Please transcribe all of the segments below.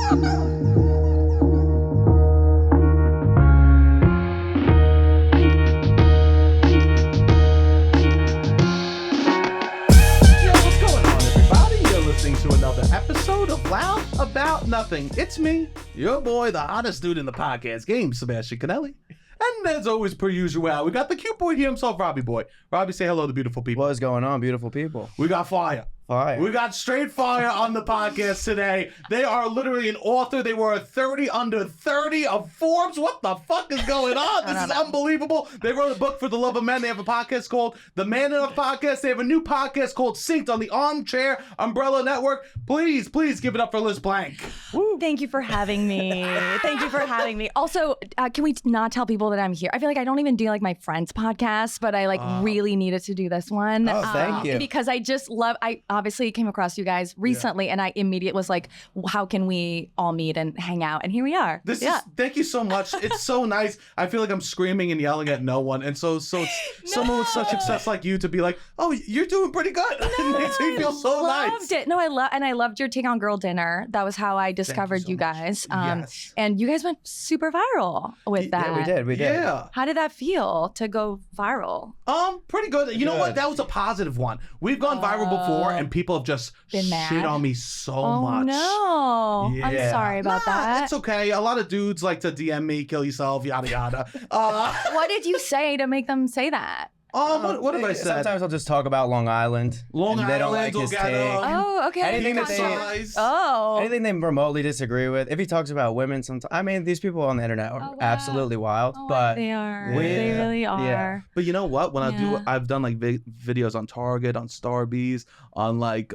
About nothing. It's me, your boy, the hottest dude in the podcast game, Sebastian Conelli. And as always, per usual, we got the cute boy here himself, Robbie boy. Robbie, say hello to beautiful people. What is going on, beautiful people? We got fire. Fire. We got straight fire on the podcast today. They are literally an author. They were 30 under 30 of Forbes. What the fuck is going on? This is unbelievable. They wrote a book for the love of men. They have a podcast called The Man Enough Podcast. They have a new podcast called Synced on the Armchair Umbrella Network. Please give it up for Liz Blank. Woo. Thank you for having me. Thank you for having me. Also, can we not tell people that I'm here? I feel like I don't even do like my friends' podcasts, but I really needed to do this one. Oh, thank you. Because I just love, I obviously came across you guys recently, and I immediately was like, how can we all meet and hang out? And here we are. Thank you so much. It's so nice. I feel like I'm screaming and yelling at no one. And so someone with such success like you to be like, oh, you're doing pretty good. It makes me feel so nice. Loved it. No, I loved your take on Girl Dinner. That was how I discovered you guys. Yes. And you guys went super viral with that. Yeah, we did. Yeah. How did that feel to go viral? Pretty good. You know what? That was a positive one. We've gone viral before, and people have just been mad? shit on me so much. Oh no. I'm sorry about that. It's okay. A lot of dudes like to DM me, kill yourself, yada yada. What did you say to make them say that? What have I said? Sometimes I'll just talk about Long Island. They don't like his take. Oh, okay. Anything they remotely disagree with. If he talks about women, sometimes these people on the internet are absolutely wild. But they are. They really are. Yeah. But you know what? When I've done like videos on Target, on Starbees, on like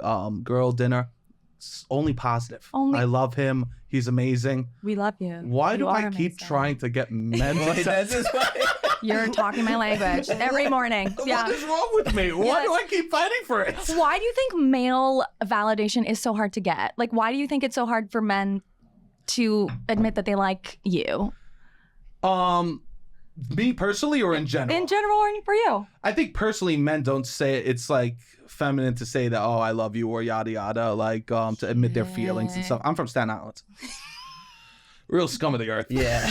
Girl Dinner. It's only positive. I love him. He's amazing. We love you. Why do I keep trying to get men to You're talking my language every morning. Yeah. What is wrong with me? Why do I keep fighting for it? Why do you think male validation is so hard to get? Like, why do you think it's so hard for men to admit that they like you? Me personally or in general? In general or for you? I think personally men don't say it. It's like feminine to say that, oh, I love you or yada yada, like to admit their feelings and stuff. I'm from Staten Island. Real scum of the earth. Yeah.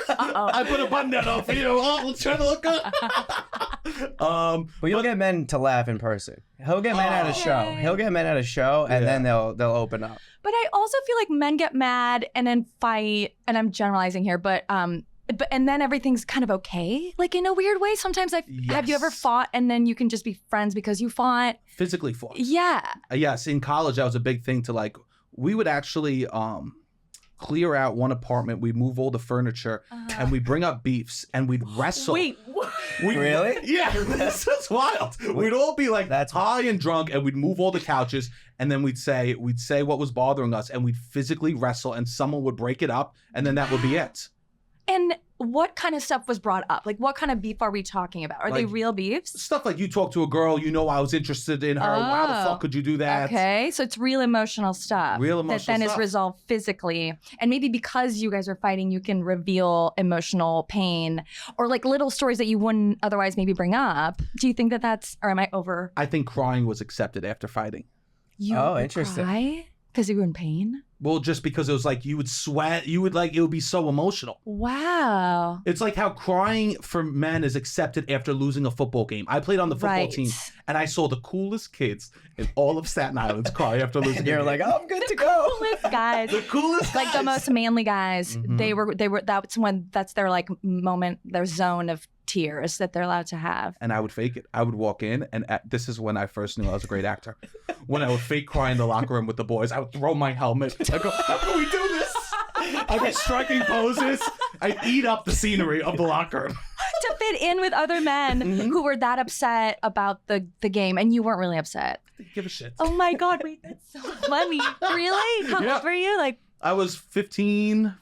I put a button down off, let's try to look good. But you'll get men to laugh in person. He'll get men at a show. He'll get men at a show, and then they'll open up. But I also feel like men get mad and then fight, and I'm generalizing here, but and then everything's kind of okay, like in a weird way. Sometimes have you ever fought and then you can just be friends because you fought? Physically fought. Yeah. Yes, in college that was a big thing to like. We would actually clear out one apartment. We'd move all the furniture, and we'd bring up beefs, and we'd wrestle. Wait, what? Really? Yeah, this is wild. We'd all be like high and drunk, and we'd move all the couches, and then we'd say what was bothering us, and we'd physically wrestle, and someone would break it up, and then that would be it. And what kind of stuff was brought up? Like, what kind of beef are we talking about? Are they real beefs? Stuff like you talk to a girl, I was interested in her. How the fuck could you do that? Okay, so it's real emotional stuff. That then is resolved physically. And maybe because you guys are fighting, you can reveal emotional pain or like little stories that you wouldn't otherwise maybe bring up. Do you think that's, or am I over? I think crying was accepted after fighting. Interesting. Cry? Because you were in pain? Well, just because it was like you would sweat, it would be so emotional. Wow. It's like how crying for men is accepted after losing a football game. I played on the football team, and I saw the coolest kids in all of Staten Island cry after losing. You're like, oh, I'm good to go. Coolest guys. The coolest guys. Like the most manly guys. Mm-hmm. They were. That's their like moment, their zone of tears that they're allowed to have. And I would fake it. I would walk in, and this is when I first knew I was a great actor. When I would fake cry in the locker room with the boys, I would throw my helmet. I go, how can we do this? I'd be striking poses. I'd eat up the scenery of the locker room. To fit in with other men who were that upset about the game, and you weren't really upset. Give a shit. Oh my God, wait, that's so funny. Really? How old were you? Like, I was 15,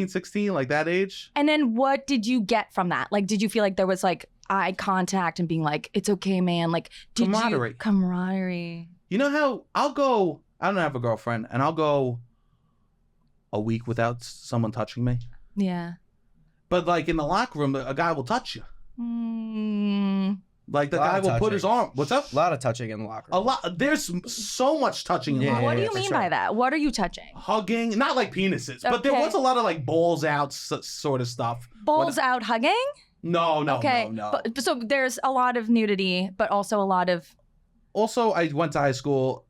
16, like that age. And then what did you get from that? Like, did you feel like there was like eye contact and being like, it's okay, man? Like, camaraderie. You know how I don't have a girlfriend, and I'll go a week without someone touching me. Yeah. But like in the locker room, a guy will touch you. Like the guy will put his arm. What's up? A lot of touching in the locker room. A lot. There's so much touching in the locker room. What do you mean by that? What are you touching? Hugging, not like penises, but there was a lot of like balls out sort of stuff. Balls out hugging? No. But, so there's a lot of nudity, but also a lot of. Also, I went to high school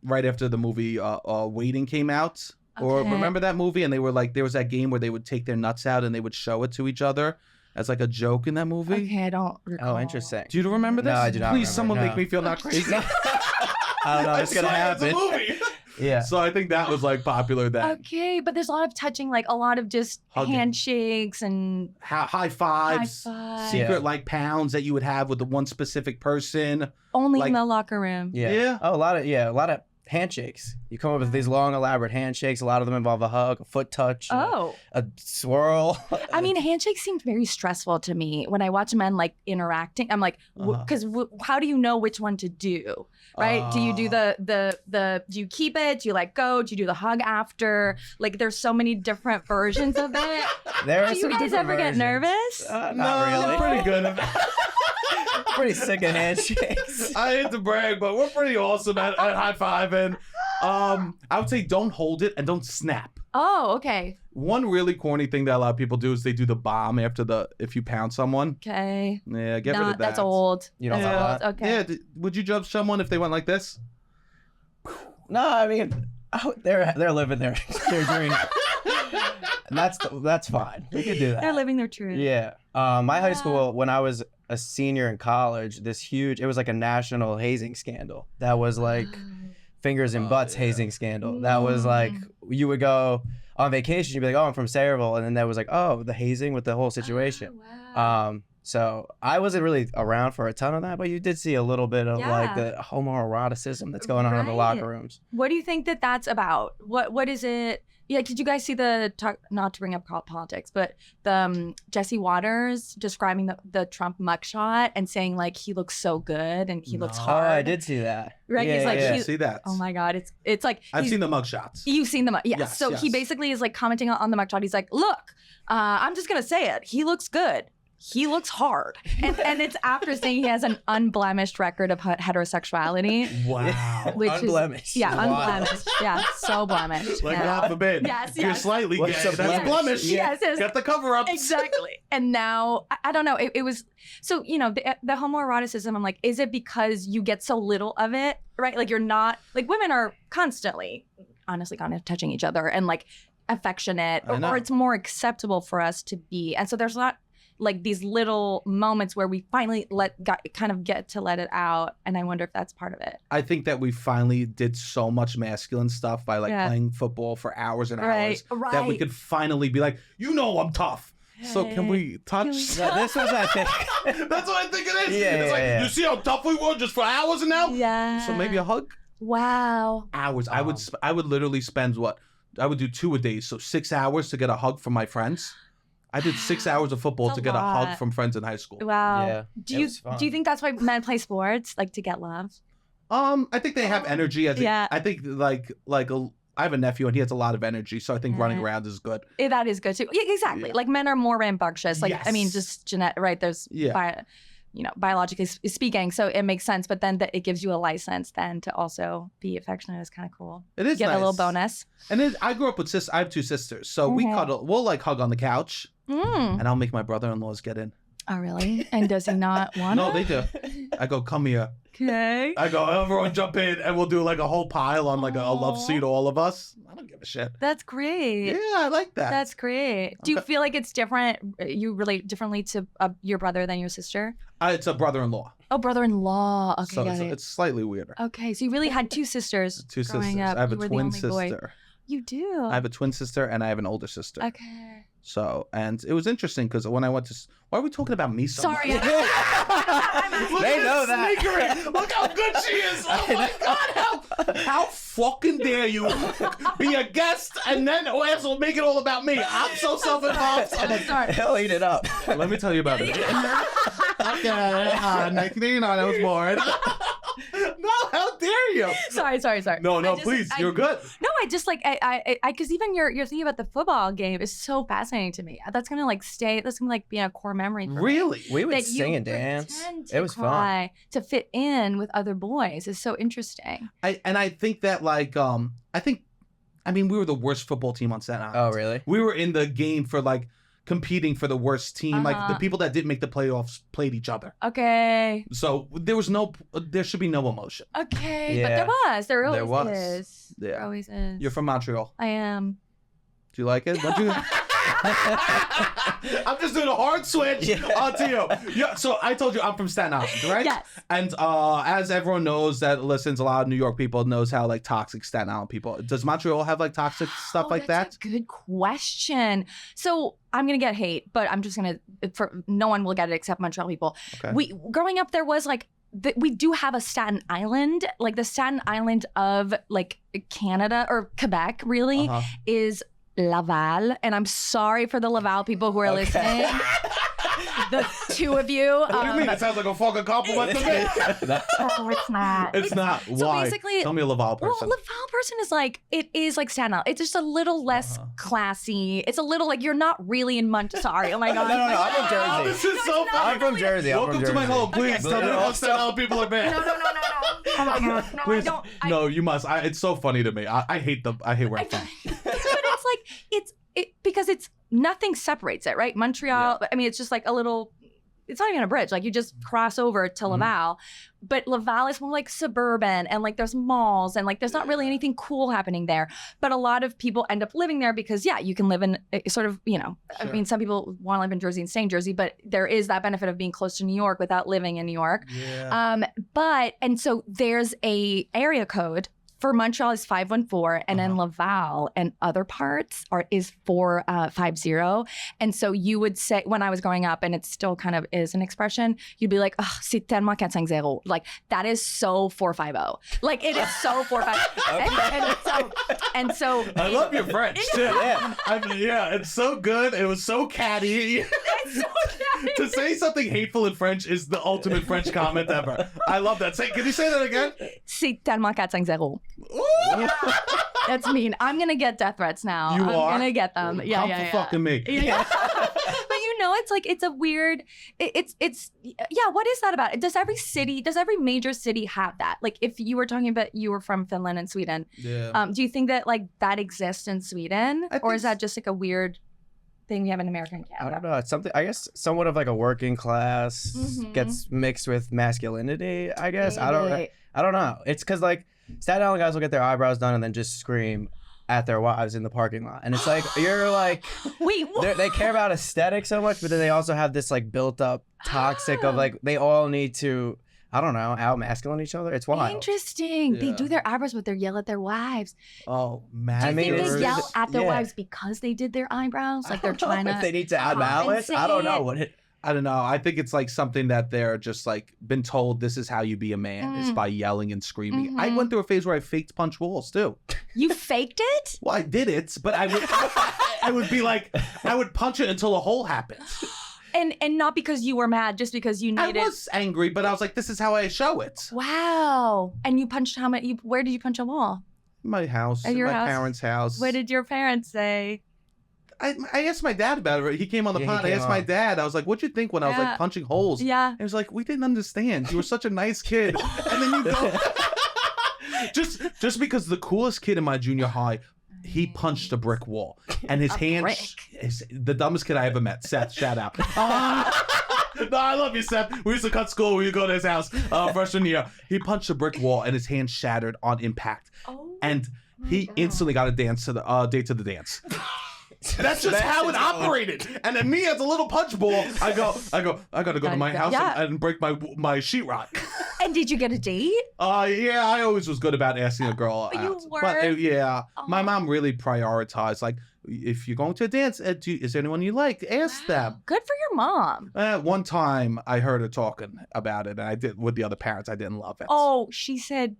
right after the movie Waiting came out. Or remember that movie? And they were like, there was that game where they would take their nuts out and they would show it to each other as like a joke in that movie. Okay, I don't recall. Oh, interesting. Do you remember this? No, I do not. Please, someone make me feel not crazy. I don't know. It's gonna happen. It's a movie. Yeah. So I think that was like popular then. Okay, but there's a lot of touching, like a lot of just Hugging. Handshakes and High fives, secret like pounds that you would have with the one specific person. Only like, in the locker room. Yeah. Oh, a lot of handshakes. You come up with these long, elaborate handshakes. A lot of them involve a hug, a foot touch, a swirl. I mean, handshakes seem very stressful to me when I watch men like interacting. I'm like, because how do you know which one to do? Right? Do you do do you keep it? Do you let go? Do you do the hug after? Like, there's so many different versions of it. Do you guys ever get nervous? Not really. We're pretty good. Pretty sick of handshakes. I hate to brag, but we're pretty awesome at high fiving. I would say don't hold it and don't snap. Oh, okay. One really corny thing that a lot of people do is they do the bomb after if you pound someone. Okay. Yeah, get rid of that. That's old. You don't know that? Okay. Yeah, would you judge someone if they went like this? No, I mean, they're living their dream. And that's fine. We could do that. They're living their truth. Yeah. My high school, when I was a senior in college, it was like a national hazing scandal. That was like fingers in butts hazing scandal. That was like, you would go on vacation, you'd be like, oh, I'm from Sayreville. And then that was like, oh, the hazing with the whole situation. Oh, wow. So I wasn't really around for a ton of that, but you did see a little bit of like the homoeroticism that's going on in the locker rooms. What do you think that's about? What is it? Yeah, did you guys see not to bring up politics, but the Jesse Waters describing the Trump mugshot and saying like he looks so good and he looks hard. Oh, I did see that. Right? Yeah, he's like, I see that. Oh my God, it's like I've seen the mugshots. You've seen them, yes. Yes, So yes. he basically is like commenting on the mugshot. He's like, look, I'm just gonna say it. He looks good. He looks hard. And it's after saying he has an unblemished record of heterosexuality. Wow. Which unblemished. Unblemished. Yeah, so blemished. Like, yeah. God forbid. Yes, You're yes. slightly What's gay. a That's blemish? blemish. Yes, yes. Get the cover up. Exactly. And now, I don't know, it was, so, the homoeroticism, I'm like, is it because you get so little of it, right? Like, you're not, like, women are constantly, honestly, kind of touching each other and, like, affectionate, or it's more acceptable for us to be. And so there's not, like, these little moments where we finally get to let it out. And I wonder if that's part of it. I think that we finally did so much masculine stuff by playing football for hours and hours that we could finally be like, I'm tough. So can we touch? This was, I think. That's what I think it is. Yeah, it's like, you see how tough we were just for hours and now? Yeah. So maybe a hug? Wow. Hours. I would literally spend I would do 2 a day. So 6 hours to get a hug from my friends. I did 6 hours of football to get a hug from friends in high school. Wow. Yeah, do you think that's why men play sports, like to get love? I think they have energy. I think like I have a nephew and he has a lot of energy, so I think running around is good. That is good too. Yeah, exactly. Like men are more rambunctious. Like I mean, just genetic, right? There's biologically speaking, so it makes sense. But then it gives you a license then to also be affectionate. Is kind of cool. It is. Get nice. a little bonus. And then I grew up with I have 2 sisters, so we cuddle. We'll like hug on the couch, and I'll make my brother-in-laws get in. Oh really? And does he not want? No, they do. I go, come here. Okay. I go, everyone jump in, and we'll do like a whole pile on like a love seat, all of us. I don't give a shit. That's great. Yeah, I like that. That's great. Do you feel like it's different? You relate differently to your brother than your sister? It's a brother-in-law. Oh, brother-in-law. Okay, So got it. it's slightly weirder. Okay, so you really had 2 sisters. 2 growing sisters. Up. I have a You were the twin only boy. sister. You do. I have a twin sister and I have an older sister. Okay. So, and it was interesting because when I went to, why are we talking about me so Sorry. much? They know that. Sneakering. Look how good she is. Oh my God, how fucking dare you be a guest and then asshole make it all about me. I'm so self-involved. Sorry. He'll eat it up. Let me tell you about it. Okay, 1989 I was born. No, how dare you? Sorry. No, please. You're good. No, I just like because even your thinking about the football game is so fascinating to me. That's gonna be a core memory. For really? Me. We would sing and dance. It was fun to fit in with other boys. Is so interesting. I think that we were the worst football team on Staten Island. Oh, really? We were in the game for like competing for the worst team. Like the people that didn't make the playoffs played each other. Okay. So there should be no emotion. Okay, yeah. But there always is. Yeah. There always is. You're from Montreal. I am. Do you like it? Don't you? I'm just doing a hard switch onto you. Yeah, so I told you I'm from Staten Island, right? Yes. And as everyone knows that listens, a lot of New York people knows how like toxic Staten Island people. Does Montreal have like toxic stuff like that? That's a good question. So I'm gonna get hate, but I'm just gonna. No one will get it except Montreal people. Okay. Growing up, there was like. We do have a Staten Island, like the Staten Island of like Canada or Quebec really is Laval. And I'm sorry for the Laval people who are listening. The two of you. What do you mean? It sounds like a fucking compliment to me. Oh, it's not. It's not. Why? So basically, tell me a Laval person. Well, Laval person is like, it is like Staten Island. It's just a little less classy. It's a little like, you're not really in Sorry. Oh my God. No, I'm from Jersey. Oh, this is so funny. I'm from Jersey. Welcome to my home. Please tell me how Staten Island people are bad. No. Oh my God. No, please. I don't. No, you must. It's so funny to me. I hate where I'm from. But it's like, because it's nothing separates it, right? Montreal, I mean, it's just like a little, it's not even a bridge. Like you just cross over to Laval, but Laval is more like suburban and like there's malls and like there's not really anything cool happening there. But a lot of people end up living there because you can live in sort of, Sure. I mean, some people want to live in Jersey and stay in Jersey, but there is that benefit of being close to New York without living in New York. Yeah. And so there's a area code. For Montreal is 514, and then Laval and other parts is 450. And so you would say, when I was growing up, and it still kind of is an expression, you'd be like, oh, c'est tellement 450. Like, that is so 450. Like, it is so 450. and so I love your French, too. Yeah, it's so good. It was so catty. It's so catty. To say something hateful in French is the ultimate French comment ever. I love that. Can you say that again? C'est tellement 450. That's mean. I'm gonna get death threats now. I'm gonna get them. Come for fucking me. Yeah. But it's like it's a weird. It's What is that about? Does every major city have that? Like if you were talking about you were from Finland and Sweden. Yeah. Do you think that like that exists in Sweden, or is that just like a weird thing we have in America and Canada? I don't know. It's something, I guess, somewhat of like a working class gets mixed with masculinity. I guess I don't know. It's because like. Staten Island guys will get their eyebrows done and then just scream at their wives in the parking lot. And it's like, you're like, wait, they care about aesthetic so much, but then they also have this like built up toxic of like, they all need to, I don't know, out masculine each other. It's wild. Interesting. Yeah. They do their eyebrows, but they yell at their wives. Oh, man. Do you think they yell at their wives because they did their eyebrows? Like they're trying to. If they need to add malice? I don't know what it. I don't know. I think it's like something that they're just like been told this is how you be a man is by yelling and screaming. I went through a phase where I faked punch walls too. You faked it? Well, I did it, but I would be like, I would punch it until a hole happened. And not because you were mad, just because you needed. I was angry, but I was like, this is how I show it. Wow. And you punched how many? Where did you punch a wall? My house. At your house? Parents' house. What did your parents say? I asked my dad about it. He came on the pod. I asked my dad. I was like, what'd you think when I was like punching holes? Yeah. He was like, we didn't understand. You were such a nice kid. And then you go. just because the coolest kid in my junior high, he punched a brick wall. And his hand, the dumbest kid I ever met. Seth, shout out. No, I love you, Seth. We used to cut school. We would go to his house freshman year. He punched a brick wall and his hand shattered on impact. And he instantly got a date to the dance. That's just how it operated. And then me as a little punch ball, I gotta go to my house and break my sheetrock. And did you get a date? Yeah, I always was good about asking a girl out. You were? But my mom really prioritized, like, if you're going to a dance, is there anyone you like? Ask them. Good for your mom. One time I heard her talking about it, and I did with the other parents. I didn't love it. Oh, she said,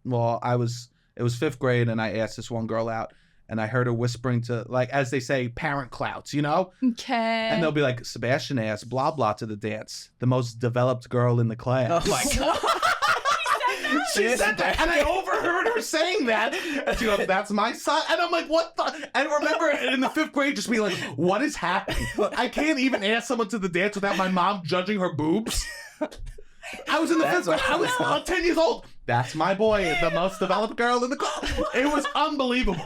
well, it was 5th grade, and I asked this one girl out. And I heard her whispering to, like, as they say, parent clouds, Okay. And they'll be like, Sebastian asked blah, blah to the dance. The most developed girl in the class. Oh, my God. She said that, and I overheard her saying that. And she goes, "That's my son." And I'm like, "What the?" And remember in the 5th grade, just being like, "What is happening?" I can't even ask someone to the dance without my mom judging her boobs. I was in the 5th grade. I was 10 years old. That's my boy, the most developed girl in the class. It was unbelievable.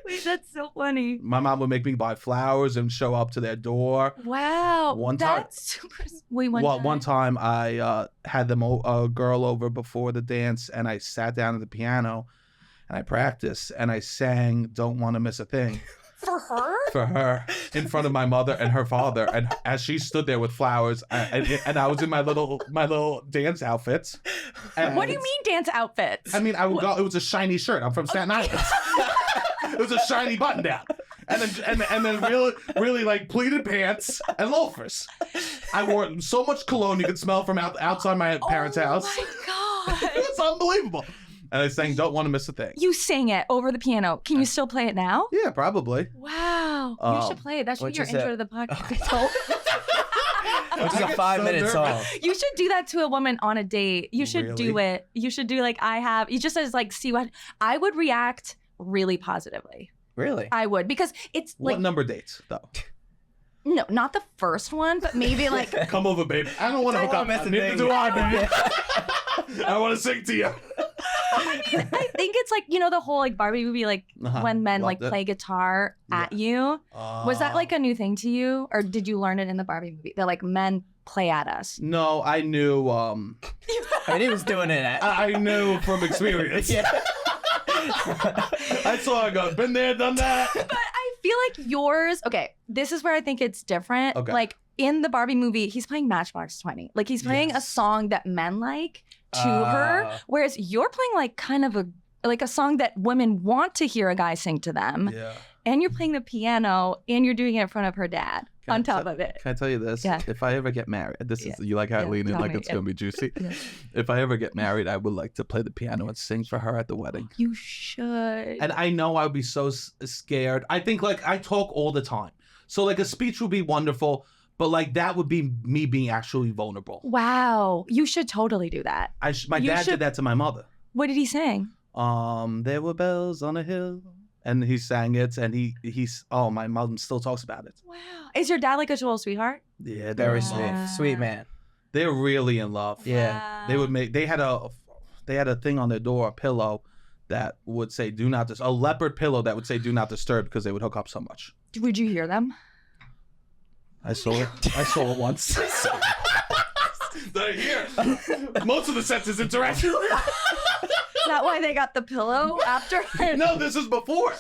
Wait, that's so funny. My mom would make me buy flowers and show up to their door. Wow. One time, that's super. Wait, one time I had a girl over before the dance, and I sat down at the piano, and I practiced, and I sang "Don't Want to Miss a Thing." For her? For her, in front of my mother and her father, and as she stood there with flowers, and I was in my little dance outfits. What do you mean dance outfits? I mean, I would go. It was a shiny shirt. I'm from Staten Island. It was a shiny button down, and then really like pleated pants and loafers. I wore so much cologne you could smell from outside my parents' house. Oh my god, it's unbelievable. And I sang "Don't Want to Miss a Thing." You sang it over the piano. Can you still play it now? Yeah, probably. Wow. You should play it. That should be your intro to the podcast. Which is a 5-minute song. You should do that to a woman on a date. You should do it. You should do like I have. You just as like see what I would react really positively. Really? I would because it's like what number dates though? No, not the first one, but maybe like come over, babe. I don't want to hook up. Neither do I, baby. I want to sing to you. I think it's like, you know, the whole like Barbie movie, like when men like play guitar at you. Was that like a new thing to you? Or did you learn it in the Barbie movie? That like men play at us? No, I knew. I mean, he was doing it. I knew from experience. I saw it go, been there, done that. But I feel like yours, okay, this is where I think it's different. Okay. Like in the Barbie movie, he's playing Matchbox 20. Like he's playing a song that men like to her, whereas you're playing like kind of a song that women want to hear a guy sing to them. Yeah. And you're playing the piano and you're doing it in front of her dad on top of it. Can I tell you this? Yeah. If I ever get married, you like how I lean in like it's going to be juicy. Yeah. If I ever get married, I would like to play the piano and sing for her at the wedding. You should. And I know I would be so scared. I think like I talk all the time. So like a speech would be wonderful. But like that would be me being actually vulnerable. Wow. You should totally do that. My dad did that to my mother. What did he sing? There were bells on a hill. And he sang it, and he's my mom still talks about it. Wow. Is your dad like a total sweetheart? Yeah, very sweet. Sweet man. They're really in love. Yeah. They had a thing on their door, a pillow that would say "Do not disturb," a leopard pillow that would say "Do not disturb" because they would hook up so much. Would you hear them? I saw it. I saw it once. They're here. Most of the senses interaction. Is that why they got the pillow after? No, this is before.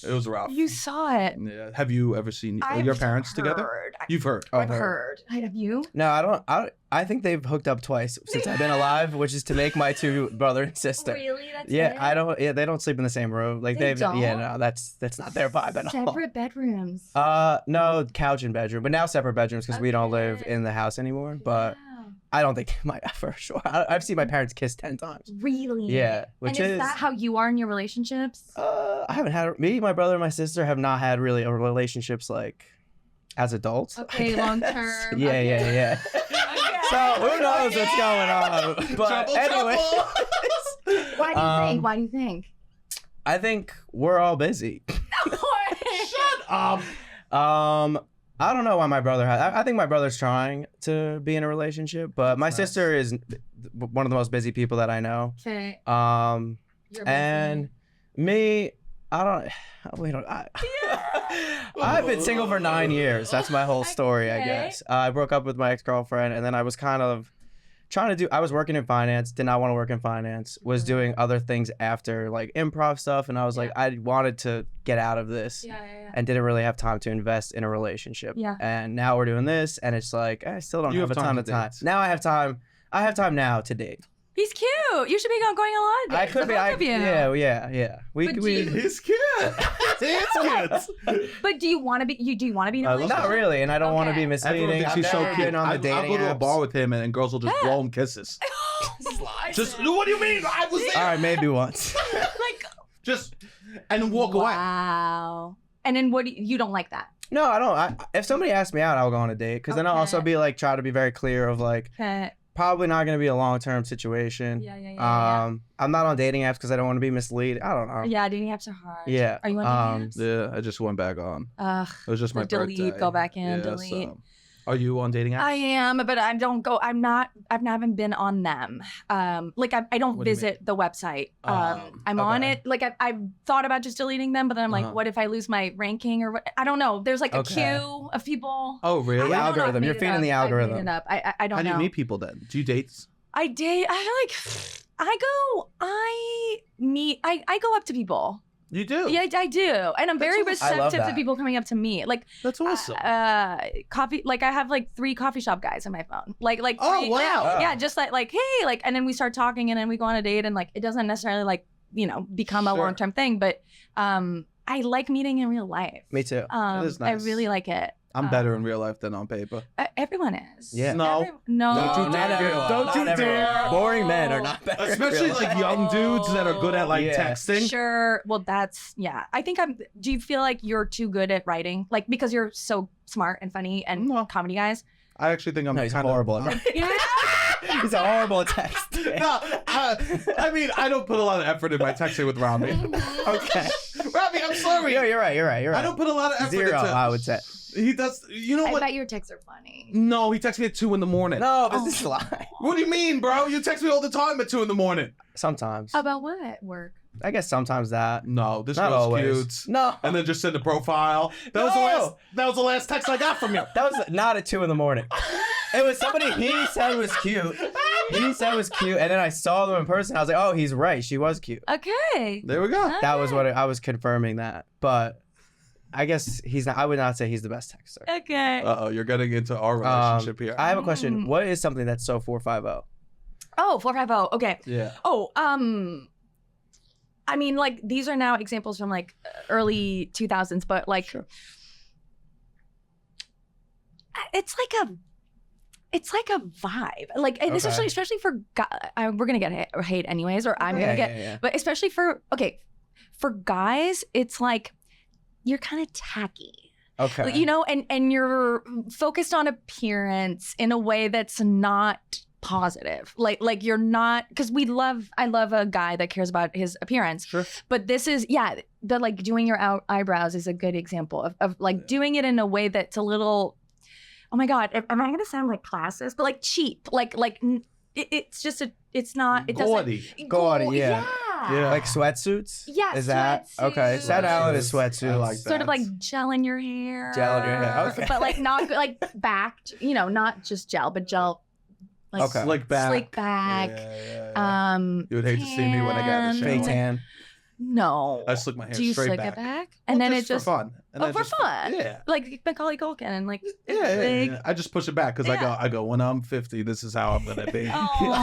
It was rough. You saw it. Yeah. Have you ever seen your parents together? You've heard. I've heard. Have you? No, I don't. I think they've hooked up twice since I've been alive, which is to make my two brother and sister. Really? That's it? I don't. Yeah, they don't sleep in the same room. Like they don't? Yeah, no, that's not their vibe at all. Separate bedrooms. No, couch and bedroom, but now separate bedrooms because we don't live in the house anymore. But I don't think they might for sure. I've seen my parents kiss 10 times. Really? Yeah. Which is that how you are in your relationships? I haven't had my brother and my sister have not had really relationships like as adults. Okay, long term. Yeah. Okay. So who knows what's going on? But anyway. Why do you think? I think we're all busy. Shut up. I don't know why my brother I think my brother's trying to be in a relationship, but my sister is one of the most busy people that I know. Okay. And me, I've been single for 9 years. That's my whole story, I guess. I broke up with my ex-girlfriend, and then I was kind of I was working in finance, did not want to work in finance, was doing other things after, like improv stuff, and I was like, I wanted to get out of this and didn't really have time to invest in a relationship. Yeah. And now we're doing this, and it's like, I still don't have a ton of time. Now I have time. I have time now to date. He's cute. You should be going on a lot of dates. I could be. Yeah. He's cute. He's cute. But do you want to be? Do you want to be in a relationship? Not really, and I don't want to be misleading. She's so cute. On the dating I'll go to a bar with him, and girls will just blow him kisses. Just what do you mean? I was there. All right, maybe once. And walk away. Wow. And then you don't like that? No, I don't. If somebody asks me out, I'll go on a date because then I'll also be like try to be very clear of like. probably not going to be a long-term situation. Yeah. I'm not on dating apps because I don't want to be misleading. I don't know. Yeah, dating apps are hard. Yeah. Are you on dating apps? Yeah, I just went back on. Ugh. It was just my delete, birthday. go back in, Yeah, delete. so. Are you on dating apps? I am, but I don't go. I haven't been on them. Like I don't visit the website. I'm on it. Like I've thought about just deleting them, but then I'm like, what if I lose my ranking or what? I don't know. There's like a queue of people. Oh, really? The algorithm. You're feeding the algorithm. I don't know. How do you meet people then? Do you date? I date. I go up to to You do? Yeah, I do. And I'm very receptive to people coming up to me. Like, that's awesome. Coffee, like I have like 3 coffee shop guys on my phone. Like oh, three, wow. Yeah, just like, hey, like, and then we start talking and then we go on a date and like, it doesn't necessarily like, become a long-term thing, but I like meeting in real life. Me too. That is nice. I really like it. I'm better in real life than on paper. Everyone is. Yeah. No. No. Don't you dare. Boring men are not better. Especially like young dudes that are good at like texting. Sure. Well, I think do you feel like you're too good at writing? Like because you're so smart and funny and comedy guys? I actually think I'm kind of horrible at writing. He's horrible at texting. No, I mean, I don't put a lot of effort in my texting with Robbie. Okay. Robbie, I'm sorry. Yeah, you're right. I don't put a lot of effort 0, into I would say. He does. You know what? I bet your texts are funny. No, he texts me at 2 in the morning. No, but this is a lie. What do you mean, bro? You text me all the time at 2 in the morning. Sometimes. About what? Work? I guess sometimes that. No, this Not girl's always. cute. No. And then just send a profile. That was the last text I got from you. That was not at 2 in the morning. It was somebody he said was cute. He said was cute, and then I saw them in person. I was like, oh, he's right. She was cute. Okay. There we go. That was what I was confirming that. But I guess he's not. I would not say he's the best texter. Okay. Uh-oh, you're getting into our relationship here. I have a question. What is something that's so 450? Oh, 450. Okay. Yeah. Oh, I mean, like these are now examples from like early 2000s, but like, it's like a vibe, like, and especially for guys, we're gonna get hate anyways, or I'm gonna get, but especially for guys, it's like you're kind of tacky. Okay. And you're focused on appearance in a way that's not positive. Like you're not, because I love a guy that cares about his appearance. Sure. But this is, the like doing your eyebrows is a good example of like doing it in a way that's a little, oh my God, am I gonna sound like classist? But like cheap, it's just it's not, it gaudy. Gaudy, yeah. Yeah. Like sweatsuits? Yeah, is that sweatsuits. okay? Staten Island is sweatsuits. I like that. Sort of like gel in your hair. Gel in your hair, okay. But like not like backed, not just gel, but gel. Like Slick back. Slick back. Yeah. You would hate to see me when I got in the shower. Fake tan. No. I slick my hair Do you straight slick back. it back? And then it just for fun. And for fun. Yeah. Like Macaulay Culkin and like Yeah. I just push it back because I go when I'm 50, this is how I'm gonna be. Oh, you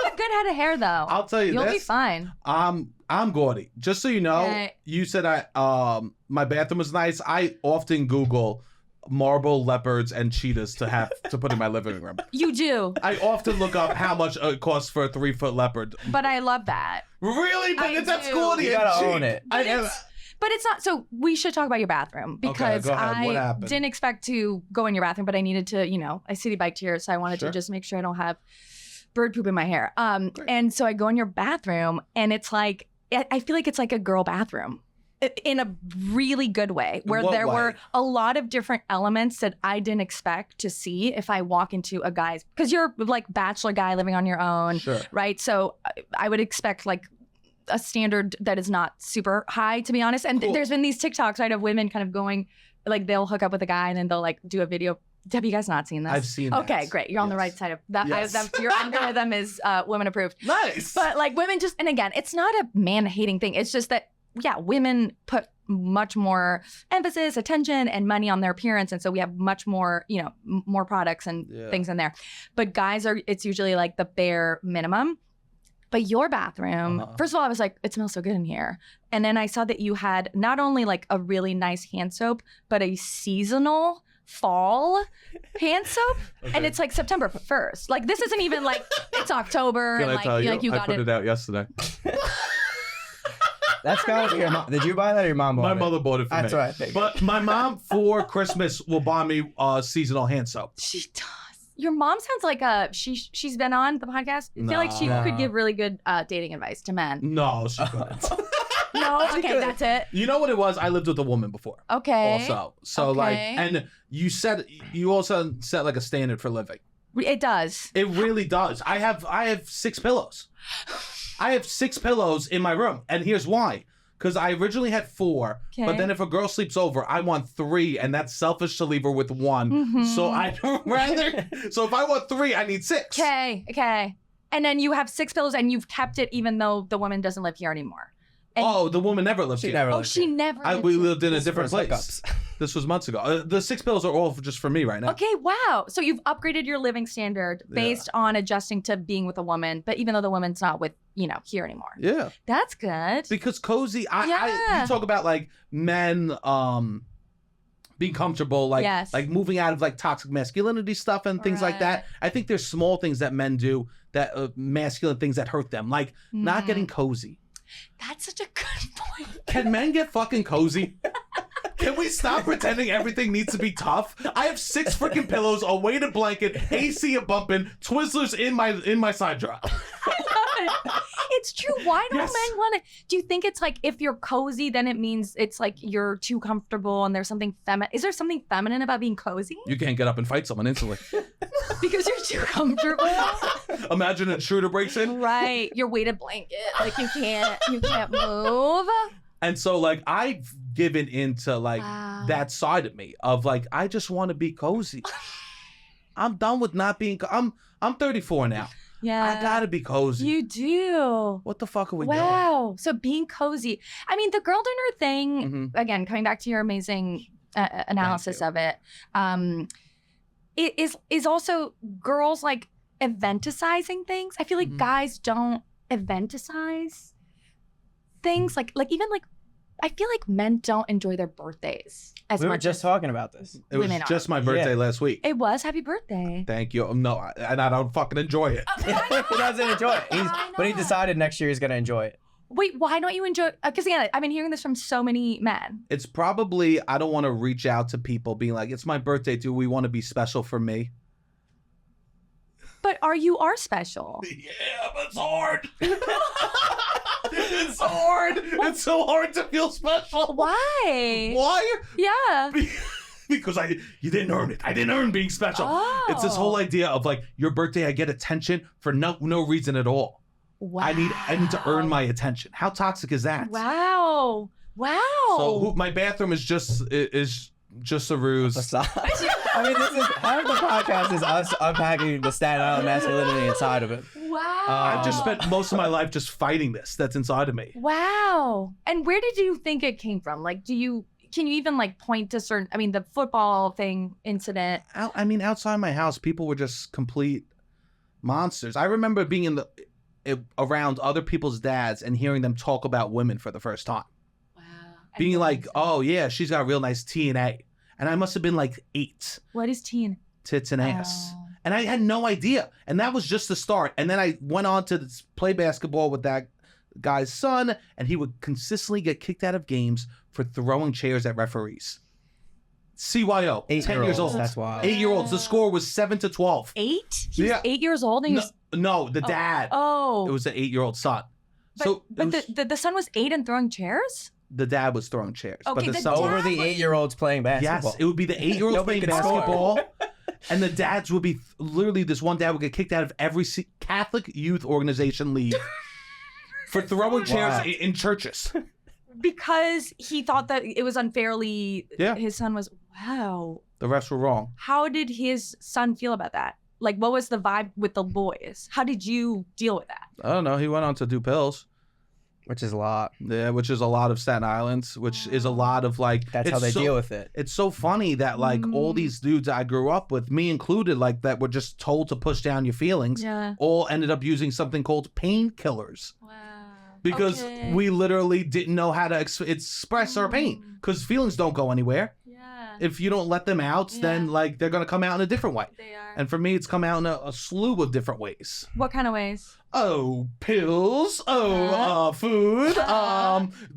have a good head of hair though. I'll tell you You'll this. be fine. I'm gaudy. Just so you know, you said my bathroom was nice. I often Google marble leopards and cheetahs to put in my living room. You do. I often look up how much it costs for a 3-foot leopard. But I love that. Really? But that's gaudy. You gotta own it. But it's not. So we should talk about your bathroom because go ahead. What I happened? didn't expect to go in your bathroom, but I needed to, I city biked here, so I wanted to just make sure I don't have bird poop in my hair. And so I go in your bathroom, and it's like I feel like it's like a girl bathroom. In a really good way, where there were a lot of different elements that I didn't expect to see if I walk into a guy's, because you're like bachelor guy living on your own, right? So I would expect like a standard that is not super high, to be honest. And there's been these TikToks, right, of women kind of going, like they'll hook up with a guy and then they'll like do a video. Have you guys not seen this? I've seen that. Okay, great. You're on the right side of that. Yes. Your algorithm is women approved. Nice. But like women just, and again, it's not a man hating thing. It's just that women put much more emphasis, attention, and money on their appearance. And so we have much more, more products and things in there. But guys it's usually like the bare minimum. But your bathroom, first of all, I was like, it smells so good in here. And then I saw that you had not only like a really nice hand soap, but a seasonal fall hand soap. And it's like September 1st. Like this isn't even like, it's October. Can and I tell you, you I got put it out yesterday. That's gotta be your mom. Did you buy that or your mom bought it? My mother bought it for me. That's what I think. But my mom for Christmas will buy me seasonal hand soap. She does. Your mom sounds like she's been on the podcast. I feel like she could give really good dating advice to men. No, she couldn't. No, okay, that's it. You know what it was? I lived with a woman before. Okay. Also, so like, and you also set like a standard for living. It does. It really does. I have 6 pillows. I have 6 pillows in my room, and here's why. Because I originally had 4, but then if a girl sleeps over, I want 3, and that's selfish to leave her with 1. Mm-hmm. So I'd rather. So if I want 3, I need 6. Okay. And then you have 6 pillows, and you've kept it even though the woman doesn't live here anymore. And the woman never lived here. She never lived we lived in a different place. This was months ago. The 6 pillows are all just for me right now. Okay, wow. So you've upgraded your living standard based on adjusting to being with a woman, but even though the woman's not with, here anymore. Yeah. That's good. Because cozy, you talk about like men being comfortable, like moving out of like toxic masculinity stuff and things like that. I think there's small things that men do that masculine things that hurt them, like not getting cozy. That's such a good point. Can men get fucking cozy? Can we stop pretending everything needs to be tough? I have 6 freaking pillows, a weighted blanket, AC a bumping, Twizzlers in my side drop. I love it. It's true. Why don't men want to? Do you think it's like if you're cozy, then it means it's like you're too comfortable and there's something feminine? Is there something feminine about being cozy? You can't get up and fight someone instantly. Because you're too comfortable. Imagine an intruder breaks in. Right. Your weighted blanket. Like you can't move. And so like I've given into like that side of me of like I just want to be cozy. I'm done with not being. I'm 34 now. Yeah. I gotta be cozy. You do. What the fuck are we doing? Wow. So being cozy. I mean, the girl dinner thing. Again, coming back to your amazing analysis of it. It is also girls like eventicizing things. I feel like guys don't eventicize things. Like even like I feel like men don't enjoy their birthdays as much. We were just talking about this. It was just my birthday last week. It was. Happy birthday. Thank you. No, and I don't fucking enjoy it. He doesn't enjoy it. But he decided next year he's going to enjoy it. Wait, why don't you enjoy it? Because again, I've been hearing this from so many men. It's probably, I don't want to reach out to people being like, it's my birthday. Do we want to be special for me? But you are special. Yeah, but it's hard. It's hard. It's so hard to feel special. Why? Why? Yeah. Because you didn't earn it. I didn't earn being special. Oh. It's this whole idea of like your birthday, I get attention for no reason at all. Wow. I need to earn my attention. How toxic is that? Wow. So my bathroom is just a ruse. I mean, this is half the podcast is us unpacking the Staten Island masculinity inside of it. Wow. I've just spent most of my life just fighting this that's inside of me. Wow. And where did you think it came from? Like, can you even like point to certain, I mean, the football thing incident? I mean, outside my house, people were just complete monsters. I remember being around other people's dads and hearing them talk about women for the first time. Wow. Being like, oh yeah, she's got a real nice T and A. And I must have been like 8. What is teen? Tits and ass. And I had no idea. And that was just the start. And then I went on to play basketball with that guy's son, and he would consistently get kicked out of games for throwing chairs at referees. CYO, 10 years old. That's wild. 8-year-olds. The score was 7-12. 8? He was 8 years old? And no, the dad. Oh. It was an 8-year-old son. But the son was 8 and throwing chairs? The dad was throwing chairs. Okay, but the son over the 8-year-olds playing basketball. Yes, it would be the 8-year-olds playing basketball. And the dads would be, literally this one dad would get kicked out of every Catholic youth organization league for throwing chairs in churches. Because he thought that it was unfairly, his son was, wow. The refs were wrong. How did his son feel about that? Like, what was the vibe with the boys? How did you deal with that? I don't know. He went on to do pills. Which is a lot. Yeah, which is a lot of Staten Island, which is a lot of like... That's how they deal with it. It's so funny that like all these dudes I grew up with, me included, like that were just told to push down your feelings, all ended up using something called painkillers. Wow. Because we literally didn't know how to express our pain. Because feelings don't go anywhere. If you don't let them out, then like they're going to come out in a different way. They are. And for me, it's come out in a slew of different ways. What kind of ways? Oh, pills. Oh, food.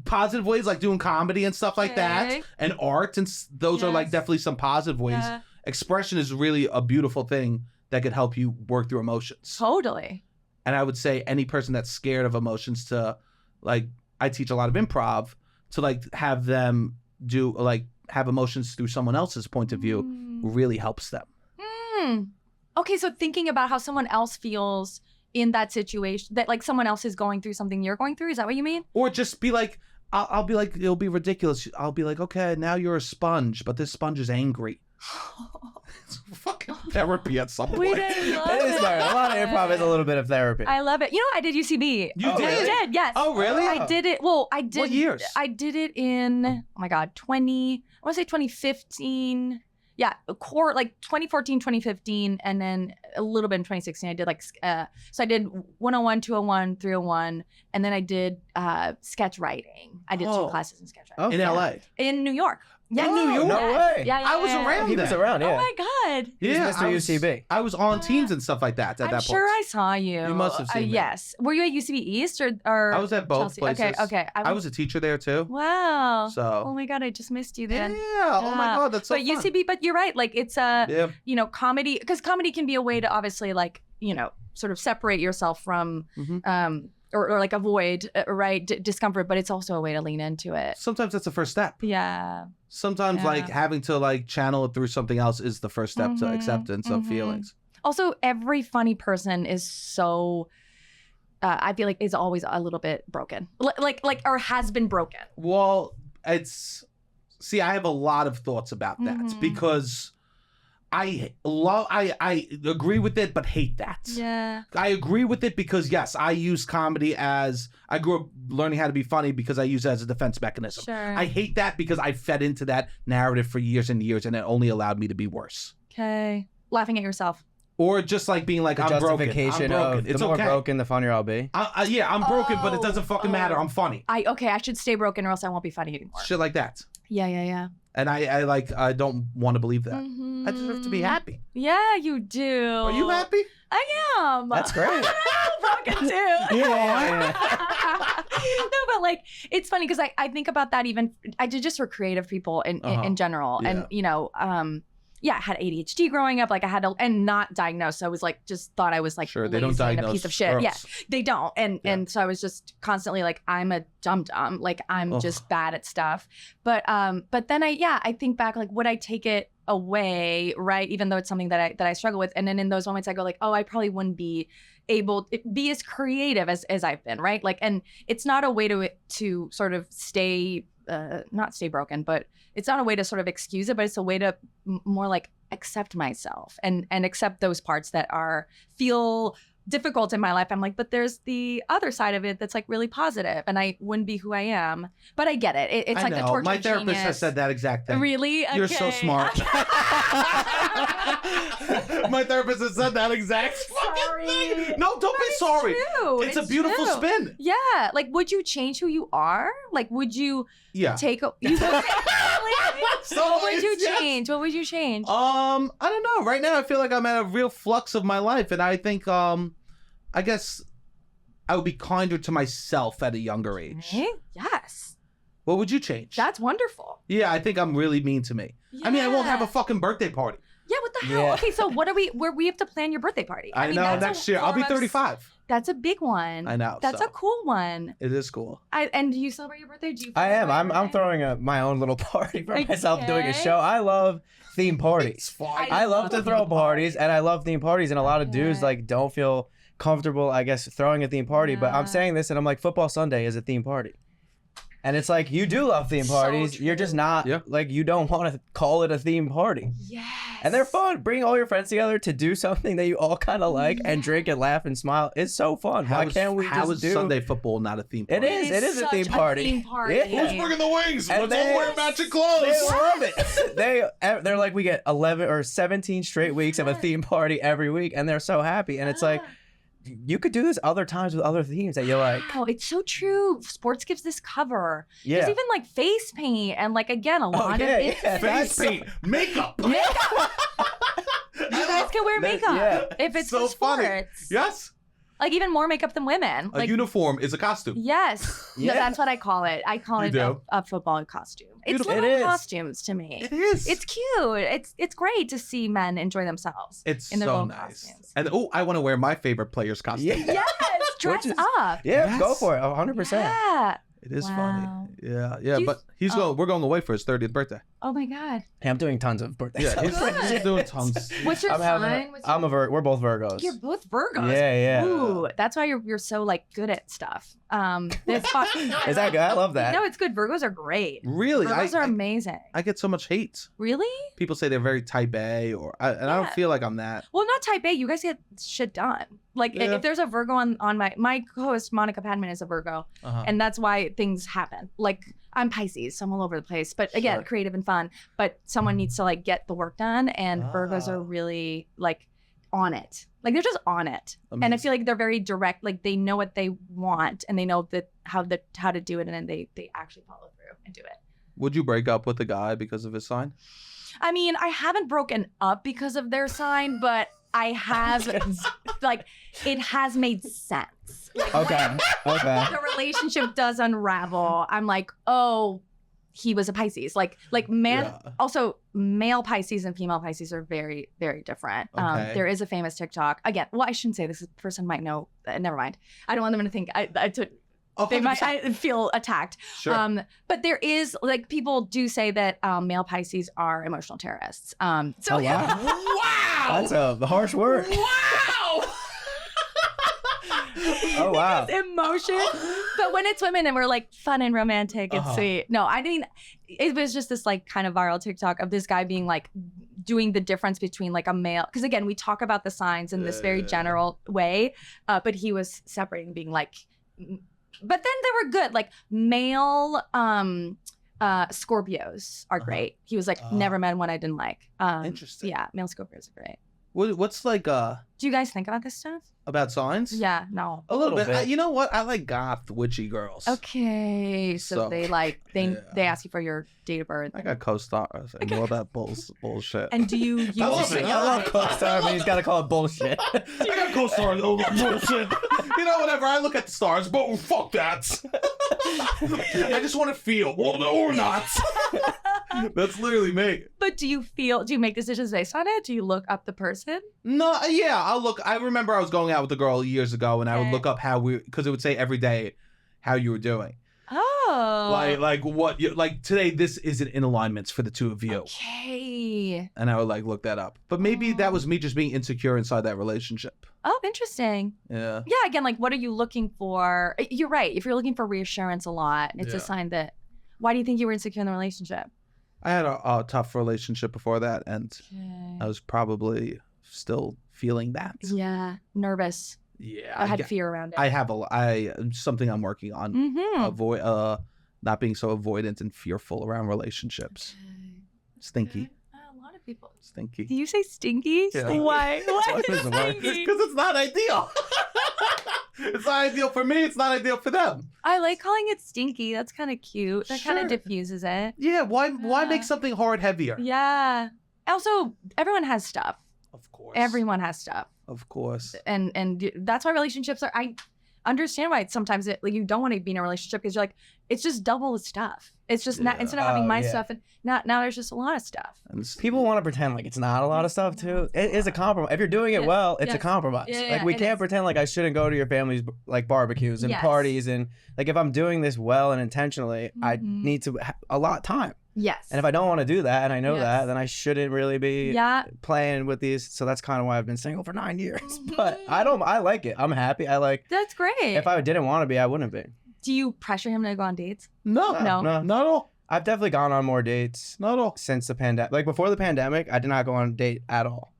Positive ways like doing comedy and stuff like that. And art. And those are like definitely some positive ways. Expression is really a beautiful thing that could help you work through emotions. Totally. And I would say any person that's scared of emotions to, like, I teach a lot of improv, to like have them do like have emotions through someone else's point of view really helps them. Okay, so thinking about how someone else feels in that situation, that like someone else is going through something you're going through, is that what you mean? Or just be like, I'll be like, it'll be ridiculous. I'll be like, okay, now you're a sponge, but this sponge is angry. It's fucking therapy at some point. I love It is therapy. A lot of improv is a little bit of therapy. I love it. You know, I did UCB. You did? I did, yes. Oh, really? I did it. Well, I did. What years? I did it in, oh my God, I want to say 2015. Yeah, core like 2014, 2015, and then a little bit in 2016. I did like, so I did 101, 201, 301, and then I did sketch writing. I did 2 classes in sketch writing. In LA? In New York. Yeah, In New York? No way. Yeah, I was around He was around, yeah. Oh my God. Yeah, Mr. UCB. I was on teams and stuff like that at that I'm point. sure I saw you. You must have seen me. Yes. Were you at UCB East or I was at both Chelsea? places. Okay. I was a teacher there too. Wow. So. Oh my God, I just missed you then. Yeah. Oh my God, that's so but fun. UCB, but you're right. Like it's you know, comedy, because comedy can be a way to obviously like, you know, sort of separate yourself from, or like avoid, right, discomfort, but it's also a way to lean into it. Sometimes that's the first step. Yeah. Sometimes like having to like channel it through something else is the first step to acceptance of feelings. Also, every funny person is so, I feel like is always a little bit broken, like or has been broken. Well, see, I have a lot of thoughts about that because I agree with it, but hate that. Yeah. I agree with it because, yes, I use comedy as, I grew up learning how to be funny because I use it as a defense mechanism. Sure. I hate that because I fed into that narrative for years and years, and it only allowed me to be worse. Okay. Laughing at yourself. Or just like being like, The I'm broken. justification I'm broken. of It's the more okay. broken, the funnier I'll be. Yeah, I'm broken, but it doesn't fucking matter. I'm funny. I should stay broken or else I won't be funny anymore. Shit like that. Yeah. And I don't want to believe that. I deserve to be happy. Yeah, you do. Are you happy? I am. That's great. I'm broken too. Yeah. No, but like it's funny because I think about that even I did just for creative people in general. Yeah. And you know, I had ADHD growing up. Like I had and not diagnosed. So I was like, just thought I was like, sure, they don't lazy and diagnose a piece of shit. girls. Yeah, they don't. And so I was just constantly like, I'm a dum. Like I'm just bad at stuff. But then I think back, like, would I take it away, right? Even though it's something that I struggle with. And then in those moments I go like, oh, I probably wouldn't be able to be as creative as I've been, right? Like, and it's not a way to sort of stay, not stay broken, but it's not a way to sort of excuse it, but it's a way to more like accept myself and accept those parts that feel difficult in my life. I'm like, but there's the other side of it that's like really positive, and I wouldn't be who I am. But I get it. It's like a torture. My therapist has said that exact thing. Really? You're Okay. so smart. My therapist has said that exact fucking thing. No, don't be sorry. True. It's a beautiful true. spin. Yeah. Like, would you change who you are? Like, would you take a... You would, what would you change? What would you change? I don't know. Right now, I feel like I'm at a real flux of my life, and I think, I guess I would be kinder to myself at a younger age. Okay. Yes. What would you change? That's wonderful. Yeah, I think I'm really mean to me. Yeah. I mean, I won't have a fucking birthday party. Yeah, what the hell? Yeah. Okay, so what are we have to plan your birthday party? I mean, know, that's next a year. I'll be form of- 35. That's a big one. I know, That's so. a cool one. It is cool. And do you celebrate your birthday? Do you I am. celebrate your I'm birthday? throwing my own little party for myself doing a Okay. show. I love theme parties. It's fine. I love to throw parties, and I love theme parties, and a lot of dudes Okay. like don't feel comfortable, I guess, throwing a theme party. But I'm Yeah. saying this, and I'm like, football Sunday is a theme party. And it's like, you do love theme So parties. You're just not, Yeah. like, you don't want to call it a theme party. Yes. And they're fun. Bring all your friends together to do something that you all kind of like and drink and laugh and smile. It's so fun. Why can't we How just is do... Sunday football not a theme party? It is. It is a such theme party. theme party. Yeah. Who's bringing the wings? And Let's all they- wear matching clothes. They love it. They're like, we get 11 or 17 straight weeks of a theme party every week, and they're so happy. And it's like, you could do this other times with other themes that you like. Oh, it's so true. Sports gives this cover. Yeah. There's even like face paint and like again a lot of it. Face paint, makeup. You guys can wear makeup Yeah. if it's So for funny. sports. Yes. Like even more makeup than women. A uniform is a costume. Yes. Yeah. No, that's what I call it. I call it a football costume. It's Beautiful. little costumes to me. It is. It's cute. It's great to see men enjoy themselves. It's in their so little nice. costumes. And I want to wear my favorite player's costume. Yeah. Yes, dress up. Yeah, Yes. go for it. 100%. Yeah. It is Wow. funny. Yeah. But we're going away for his 30th birthday. Oh my God. Hey, I'm doing tons of birthday Yeah, celebrations. he's doing tons. What's your sign? We're both Virgos. You're both Virgos. Yeah. Ooh, that's why you're so like good at stuff. It's fun. Is that good? I love that. No, it's good. Virgos are great. Really? Virgos are amazing. I get so much hate. Really? People say they're very type A, I don't feel like I'm that. Well, not type A. You guys get shit done. Like Yeah. if there's a Virgo on my co-host Monica Padman is a Virgo, and that's why things happen. Like I'm Pisces, so I'm all over the place. But again, Sure. creative and fun. But someone needs to like get the work done, and Virgos are really like on it. Like they're just on it. Amazing. And I feel like they're very direct. Like they know what they want, and they know how to do it, and then they actually follow through and do it. Would you break up with a guy because of his sign? I mean, I haven't broken up because of their sign, but I have like it has made sense. Like, Okay. the relationship does unravel. I'm like, oh, he was a Pisces. Like man. Yeah. Also, male Pisces and female Pisces are very, very different. Okay. There is a famous TikTok again. Well, I shouldn't say this. This person might know. Never mind. I don't want them to think I took. They might feel attacked. Sure. But there is like people do say that male Pisces are emotional terrorists. So Oh, wow. Wow! That's a harsh word. Wow! Oh, wow. Emotion. But when it's women and we're like fun and romantic and sweet. No, I mean, it was just this like kind of viral TikTok of this guy being like doing the difference between like a male. Because again, we talk about the signs in this very general way. But he was separating being like, but then they were good. Like male Scorpios are great. He was like, never met one I didn't like. Interesting. Yeah, male Scorpios are great. What's like Do you guys think about this stuff? about signs? Yeah, no. A little bit. bit. You know what? I like goth witchy girls. Okay, so they like they ask you for your date of birth. I got co-stars and all that bullshit. And do you use I love it. I love co-star, but he's got to call it bullshit. I got co-stars. Oh, bullshit. You know, whatever. I look at the stars, but fuck that. I just want to feel. Well, no, or not. That's literally me. But do you make decisions based on it? Do you look up the person? No, yeah, I'll look. I remember I was going out with a girl years ago, and I would Okay. look up because it would say every day how you were doing. Oh. Like what you like today. This isn't in alignments for the two of you, Okay. and I would like look that up. But maybe that was me just being insecure inside that relationship. Oh, interesting. Yeah. Yeah, again, like what are you looking for? You're right. If you're looking for reassurance a lot, it's Yeah. a sign that why do you think you were insecure in the relationship? I had a tough relationship before that, and I was probably still feeling that. Yeah. Nervous. Yeah, I had fear around it. I have something I'm working on. Mm-hmm. Avoid not being so avoidant and fearful around relationships. Stinky. A lot of people. Stinky. Do you say stinky? Yeah. Why? Why What is is the word? stinky? Because it's not ideal. It's not ideal for me. It's not ideal for them. I like calling it stinky. That's kind of cute. That kind Sure. of diffuses it. Yeah. Why make Yeah. something hard heavier? Yeah. Also, everyone has stuff. Of course. Everyone has stuff. Of course. And that's why relationships are. I understand why sometimes like you don't want to be in a relationship because you're like it's just double the stuff. It's just not instead of having my stuff and now there's just a lot of stuff. And People want to pretend like it's not a lot of stuff too. It is a compromise. If you're doing it well, it's a compromise. Yeah, like we it can't is. pretend like I shouldn't go to your family's like barbecues and Yes. parties and like if I'm doing this well and intentionally, I Mhm. need to a lot of time. Yes. And if I don't want to do that and I know Yes. that, then I shouldn't really be yeah. playing with these. So that's kind of why I've been single for 9 years. But I like it. I'm happy. I like That's great. if I didn't want to be, I wouldn't be. Do you pressure him to go on dates? no, No. not at all. I've definitely gone on more dates Not at all. since the pandemic. Like before the pandemic, I did not go on a date at all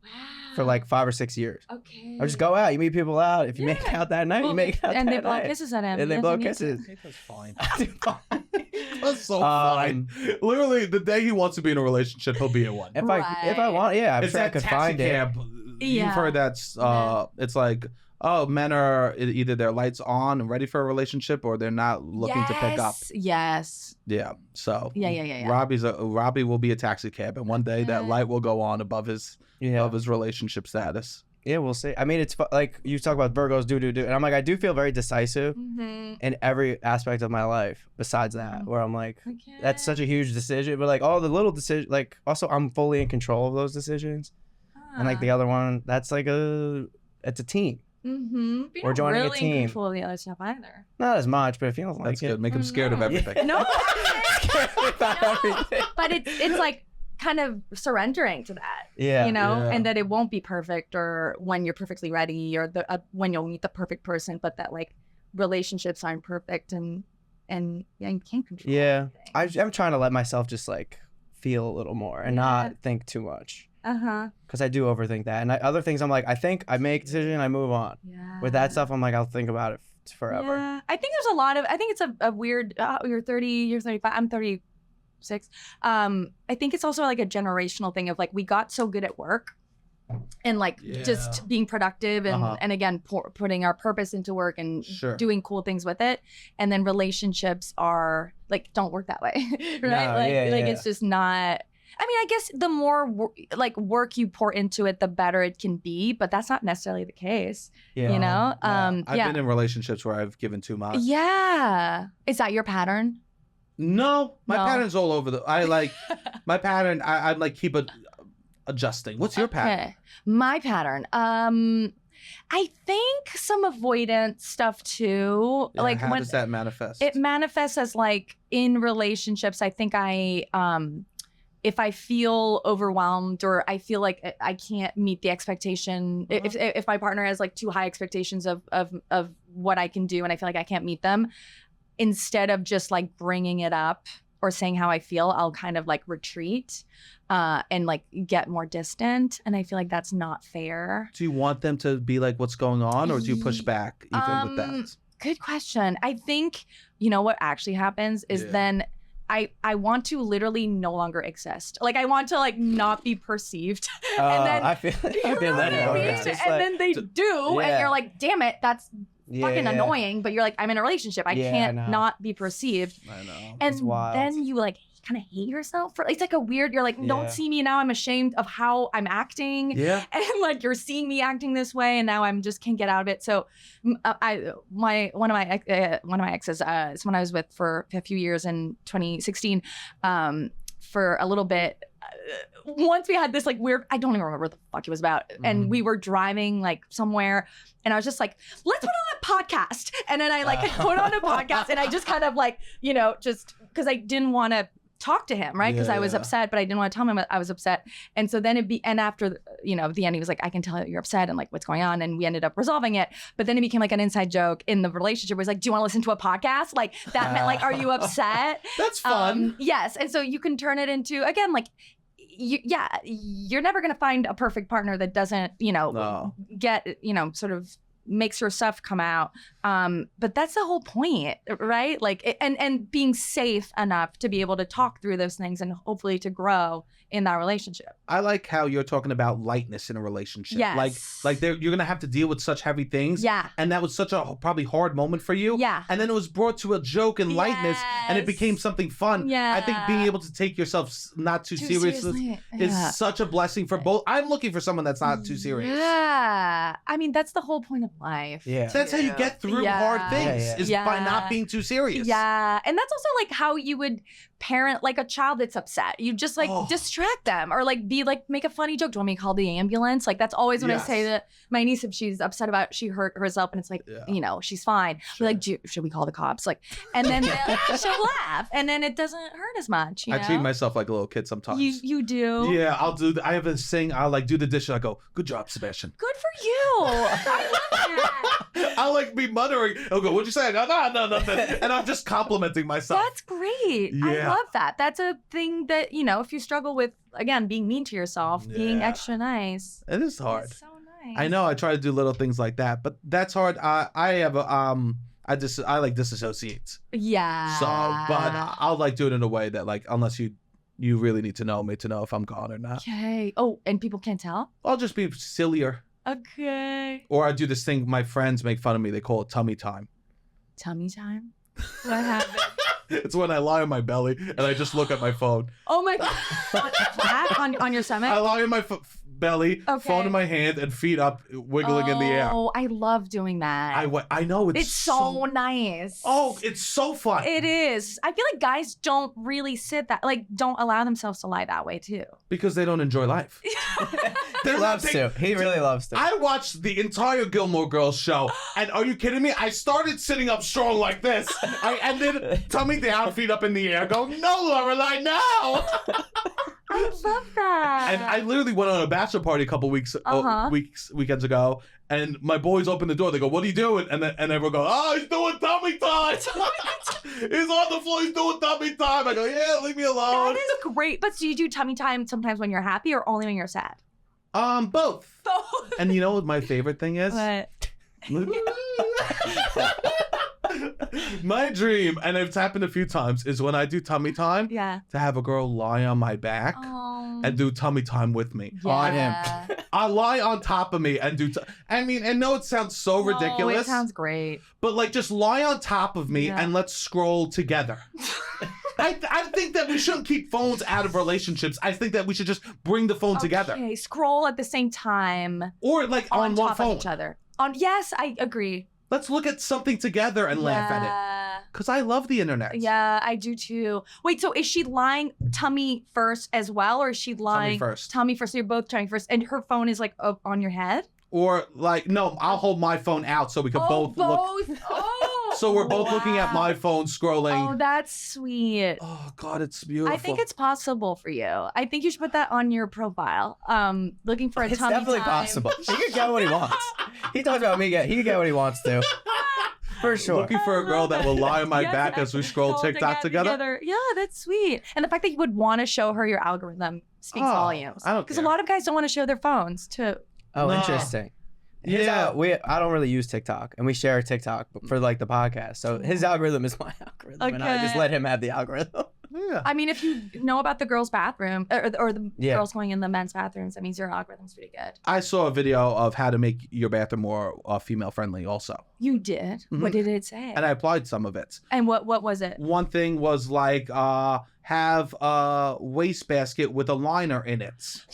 for like 5 or 6 years. Okay. I just go out, you meet people out. If you make Yeah. out that night, you make out and that they blow night. kisses at him. And they He blow doesn't need to. kisses. That's fine. If That's so fine. Literally, the day he wants to be in a relationship, he'll be in one. I want, yeah, I'm It's sure I that could taxi find it. cab. You've Yeah. heard that's it's like, oh, men are either their lights on and ready for a relationship or they're not looking to pick up. Yes. Yeah. So Yeah. Robbie will be a taxi cab, and one day that Okay. light will go on above his Yeah. relationship status. Yeah, we'll see. I mean, it's like you talk about Virgos do, and I'm like, I do feel very decisive in every aspect of my life besides that, where I'm like, that's such a huge decision, but like all the little decisions, like also I'm fully in control of those decisions. And like the other one, that's like it's a team. We're joining really a team. In control of the other stuff either. Not as much, but it feels like that's good. Make them scared of everything. No, everything. But it's like kind of surrendering to that. Yeah, you know, and that it won't be perfect or when you're perfectly ready or when you'll meet the perfect person, but that like relationships aren't perfect and you can't control. Yeah, I'm trying to let myself just like feel a little more and not think too much. Because I do overthink that, and other things I'm like, I think I make a decision, I move on. With that stuff, I'm like, I'll think about it forever. I think there's a lot of. I think it's a weird. You're 30. You're 35. I'm 36. I think it's also like a generational thing of like we got so good at work, and like just being productive and again putting our purpose into work and doing cool things with it, and then relationships are like don't work that way, right? It's just not. I mean, I guess the more work you pour into it, the better it can be, but that's not necessarily the case. You know? I've been in relationships where I've given too much. Yeah. Is that your pattern? No, my pattern's all over my pattern, I like keep adjusting. What's your pattern? My pattern. I think some avoidance stuff too. Yeah, how does that manifest? It manifests as like in relationships, I think if I feel overwhelmed or I feel like I can't meet the expectation, if my partner has like too high expectations of what I can do and I feel like I can't meet them, instead of just like bringing it up or saying how I feel, I'll kind of like retreat and like get more distant. And I feel like that's not fair. Do you want them to be like, what's going on? Or do you push back even with that? Good question. I think, you know, what actually happens is then I want to literally no longer exist. Like I want to like not be perceived. And then I feel that. And then they do, and you're like, damn it, that's fucking annoying. But you're like, I'm in a relationship. I can't not be perceived. I know. And then you like kind of hate yourself for it's like a weird, you're like, don't see me now, I'm ashamed of how I'm acting. And like you're seeing me acting this way and now I'm just can't get out of it. So one of my exes is when I was with for a few years in 2016 for a little bit. Once we had this like weird, I don't even remember what the fuck it was about. And we were driving like somewhere and I was just like, let's put on a podcast. And then I like put on a podcast and I just kind of like, you know, just because I didn't want to talk to him, right? Because I was upset, but I didn't want to tell him I was upset. And so then and after, you know, the end, he was like, I can tell that you're upset and like what's going on. And we ended up resolving it. But then it became like an inside joke in the relationship. It was like, do you want to listen to a podcast? Like that meant like, are you upset? That's fun. Yes. And so you can turn it into, again, like, you're never going to find a perfect partner that doesn't, you know, get, you know, sort of makes your stuff come out. But that's the whole point, right? Like, and being safe enough to be able to talk through those things and hopefully to grow in that relationship. I like how you're talking about lightness in a relationship. Yes. Like you're going to have to deal with such heavy things. Yeah. And that was such a probably hard moment for you. Yeah. And then it was brought to a joke and lightness and it became something fun. Yeah. I think being able to take yourself not too seriously is such a blessing for both. I'm looking for someone that's not too serious. Yeah. I mean, that's the whole point of life. Yeah. So that's how you get through hard things is by not being too serious. Yeah. And that's also like how you would parent like a child that's upset. You just like distract them or like make a funny joke. Do you want me to call the ambulance? Like that's always when I say to my niece if she's upset about she hurt herself and it's like, you know, she's fine. We're like, should we call the cops? Like, and then she'll laugh and then it doesn't hurt as much. You know? I treat myself like a little kid sometimes. You do? Yeah, I have a thing. I'll like do the dishes. I go, good job, Sebastian. Good for you. I love that. I'll like be muttering. I'll go, what'd you say? I go, no, nothing. And I'm just complimenting myself. That's great. Yeah. I love that. That's a thing that, you know, if you struggle with, again, being mean to yourself, being extra nice. It is hard. It's so nice. I know. I try to do little things like that, but that's hard. I have a, I like disassociate. Yeah. So, but I'll like do it in a way that like, unless you really need to know me to know if I'm gone or not. Okay. Oh, and people can't tell? I'll just be sillier. Okay. Or I do this thing, my friends make fun of me. They call it tummy time. Tummy time? What happened? It's when I lie on my belly and I just look at my phone. Oh my God. Flat on your stomach? I lie on my belly, phone in my hand, and feet up, wiggling in the air. Oh, I love doing that. I know it's so nice. Oh, it's so fun. It is. I feel like guys don't really don't allow themselves to lie that way too. Because they don't enjoy life. He loves to. He really loves to. I watched the entire Gilmore Girls show, and are you kidding me? I started sitting up strong like this, and then tummy down, feet up in the air, going, "No, Lorelai, no!" I love that. And I literally went on a bachelor party a couple weekends ago, and my boys opened the door. They go, "What are you doing?" And everyone goes, "Oh, he's doing tummy time. He's on the floor. He's doing tummy time." I go, "Yeah, leave me alone." That is great. But do you do tummy time sometimes when you're happy or only when you're sad? Both. And you know what my favorite thing is? What? My dream, and it's happened a few times, is when I do tummy time, to have a girl lie on my back and do tummy time with me. On him. I lie on top of me and do. I know it sounds so ridiculous. It sounds great. But like, just lie on top of me and let's scroll together. I think that we shouldn't keep phones out of relationships. I think that we should just bring the phone together. Okay, scroll at the same time. Or like on one top phone. Of each other. Yes, I agree. Let's look at something together and laugh at it. Because I love the internet. Yeah, I do too. Wait, so is she lying tummy first as well? Or is she lying tummy first? So you're both tummy first. And her phone is like up on your head? Or like, no, I'll hold my phone out so we can both look. Oh, so we're both looking at my phone, scrolling. Oh, that's sweet. Oh, God, it's beautiful. I think it's possible for you. I think you should put that on your profile. Looking for a tummy time. It's definitely possible. He can get what he wants. He talks about me. He can get what he wants to. For sure. Looking for a girl that will lie on my back as we scroll TikTok together. Yeah, that's sweet. And the fact that you would want to show her your algorithm speaks volumes. I don't care. Because a lot of guys don't want to show their phones to. Oh, interesting. I don't really use TikTok, and we share TikTok for like the podcast. So his algorithm is my algorithm, and I just let him have the algorithm. Yeah. I mean, if you know about the girls' bathroom or the girls going in the men's bathrooms, that means your algorithm's pretty good. I saw a video of how to make your bathroom more female friendly. Also, you did. Mm-hmm. What did it say? And I applied some of it. And what was it? One thing was like have a wastebasket with a liner in it.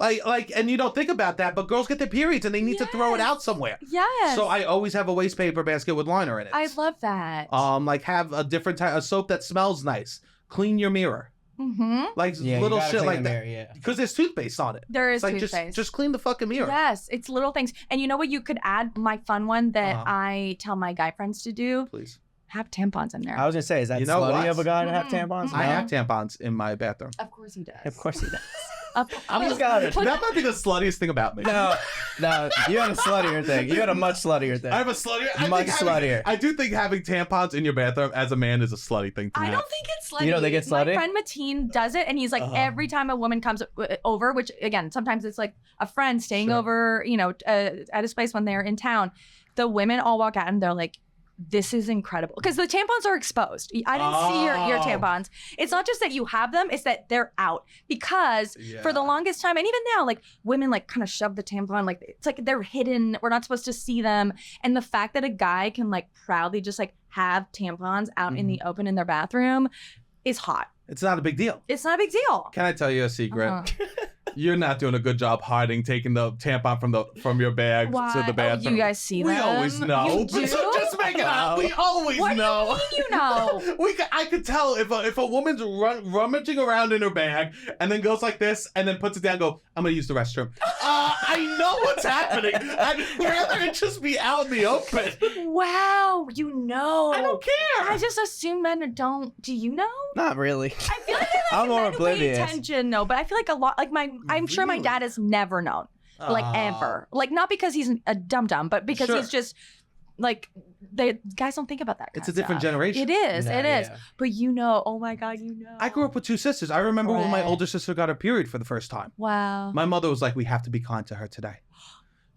Like, and you don't think about that, but girls get their periods and they need to throw it out somewhere. Yes. So I always have a waste paper basket with liner in it. I love that. Like have a different type of soap that smells nice. Clean your mirror. Mm-hmm. Like little shit like that. Because there's toothpaste on it. There is like toothpaste. Just clean the fucking mirror. Yes, it's little things. And you know what you could add? My fun one that I tell my guy friends to do. Please. Have tampons in there. I was gonna say, is that slutty of a guy to have tampons? I have tampons in my bathroom. Of course he does. Of course he does. That might be the sluttiest thing about me. No, you had a sluttier thing. You had a much sluttier thing. I have a sluttier. Much sluttier. I do think having tampons in your bathroom as a man is a slutty thing to have. I don't think it's slutty. You don't think it's slutty? My friend Mateen does it, and he's like, every time a woman comes over, which again, sometimes it's like a friend staying over, at his place when they're in town, the women all walk out and they're like, this is incredible. Because the tampons are exposed. I didn't see your tampons. It's not just that you have them, it's that they're out. Because for the longest time, and even now, like women like kind of shove the tampon, like it's like they're hidden. We're not supposed to see them. And the fact that a guy can like proudly just like have tampons out in the open in their bathroom is hot. It's not a big deal. It's not a big deal. Can I tell you a secret? You're not doing a good job taking the tampon from your bag to the bathroom. Oh, you guys see that? We always know. You do? Just make it up. We always know. What do you mean you know? I could tell if a woman's rummaging around in her bag and then goes like this and then puts it down and go, I'm going to use the restroom. I know what's happening. I'd rather it just be out in the open. Wow, you know. I don't care. I just assume men don't. Do you know? Not really. I feel like I'm more oblivious. Pay attention, no, but I feel like a lot, like I'm sure my dad has never known, like ever, like not because he's a dum-dum, but because he's just like, the guys don't think about that. It's a different generation. It is. But oh my God, I grew up with two sisters. I remember when my older sister got her period for the first time. Wow. My mother was like, we have to be kind to her today.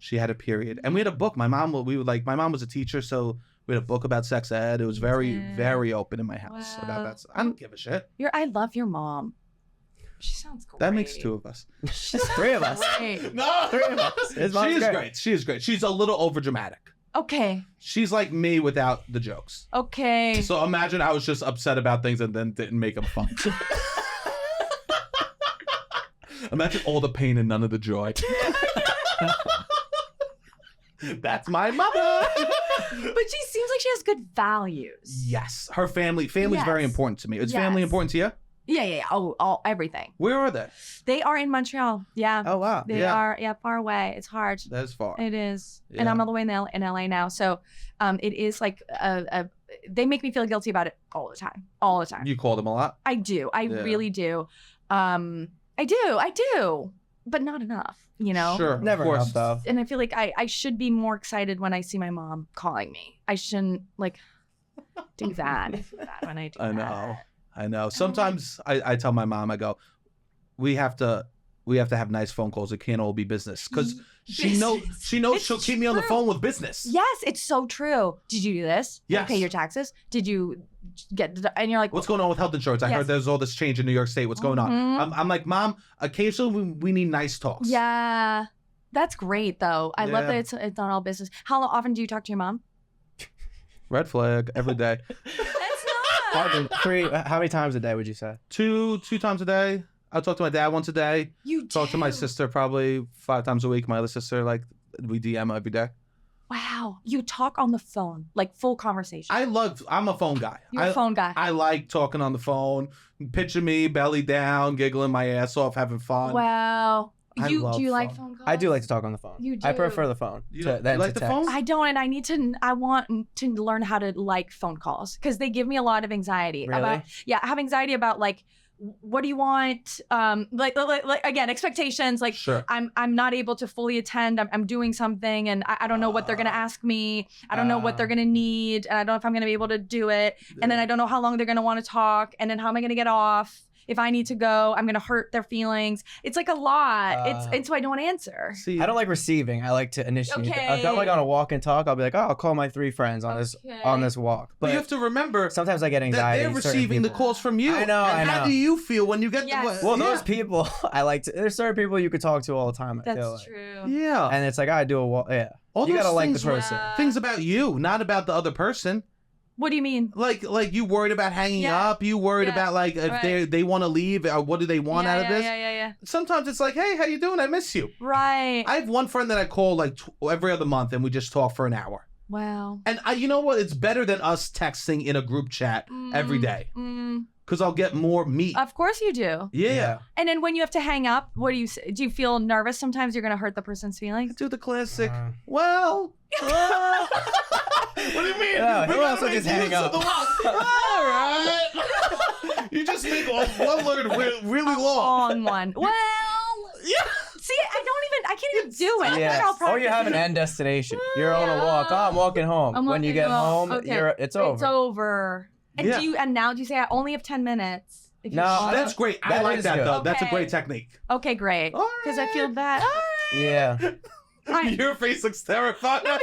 She had a period. And we had a book. My mom was a teacher, so we had a book about sex ed. It was very, very open in my house about that. I don't give a shit. I love your mom. She sounds great. That makes two of us. She's three of us. No, three of us. She is great. She is great. She's a little overdramatic. Okay. She's like me without the jokes. Okay. So imagine I was just upset about things and then didn't make them fun. Imagine all the pain and none of the joy. That's my mother. But she seems like she has good values. Yes. Her family's very important to me. Is family important to you? Yeah. Oh, everything. Where are they? They are in Montreal. Yeah. Oh, wow. They are, far away. It's hard. That's far. It is. Yeah. And I'm all the way in LA now. So it is like they make me feel guilty about it all the time. All the time. You call them a lot? I do. I really do. I do. But not enough, you know? Sure. Never enough, though. And I feel like I should be more excited when I see my mom calling me. I shouldn't do that when I do that. I know. Sometimes I tell my mom, I go, we have to have nice phone calls. It can't all be business. Because she knows she'll keep me on the phone with business. Yes, it's so true. Did you do this? Yes. Okay, your taxes? Did you get, and you're like, what's going on with health insurance? I heard there's all this change in New York State. What's going on? I'm like, Mom, occasionally we need nice talks. Yeah. That's great, though. I love that it's not all business. How often do you talk to your mom? Red flag every day. It's not. How many times a day would you say? Two times a day. I talk to my dad once a day. You talk to my sister probably 5 times a week. My other sister, we DM every day. Wow. You talk on the phone, like full conversation. I'm a phone guy. You're a phone guy. I like talking on the phone. Picture me, belly down, giggling my ass off, having fun. Wow. Do you phone. like phone calls? I do like to talk on the phone. You do? I prefer the phone. You to like the text. phone? I don't, and I want to learn how to like phone calls because they give me a lot of anxiety. Really? I have anxiety about what do you want? Again, expectations. Sure. I'm not able to fully attend. I'm doing something, and I don't know what they're gonna ask me. I don't know what they're gonna need, and I don't know if I'm gonna be able to do it. And then I don't know how long they're gonna want to talk, and then how am I gonna get off? If I need to go, I'm gonna hurt their feelings. It's like a lot. It's so I don't want to answer. See, I don't like receiving. I like to initiate. Okay. If I'm on a walk and talk, I'll be like, I'll call my 3 friends on this walk. But you have to remember, sometimes I get anxiety. That they're receiving the calls from you. I know. How do you feel when you get those people? There's certain people you could talk to all the time. That's true. Yeah. And it's like I do a walk. Yeah. You gotta like the person. Things about you, not about the other person. What do you mean? Like you worried about hanging up? You worried about if they want to leave? Or what do they want out of this? Yeah. Sometimes it's like, hey, how you doing? I miss you. Right. I have one friend that I call every other month, and we just talk for an hour. Wow. And you know what? It's better than us texting in a group chat every day. Because I'll get more meat. Of course you do. Yeah. And then when you have to hang up, what do you say? Do you feel nervous sometimes you're going to hurt the person's feelings? Do the classic. Well. What do you mean? Yeah, who else would just hang up? All right. You just make one word really long. Long one. Well. Yeah. See, I can't even do it. Yeah. Or you have an end destination. You're on a walk. Oh, I'm walking home. When you get home, it's over. It's over. And now do you say I only have 10 minutes? No, that's great. I like that though. Okay. That's a great technique. Okay, great. Because I feel bad. Yeah. Your face looks terrified. No,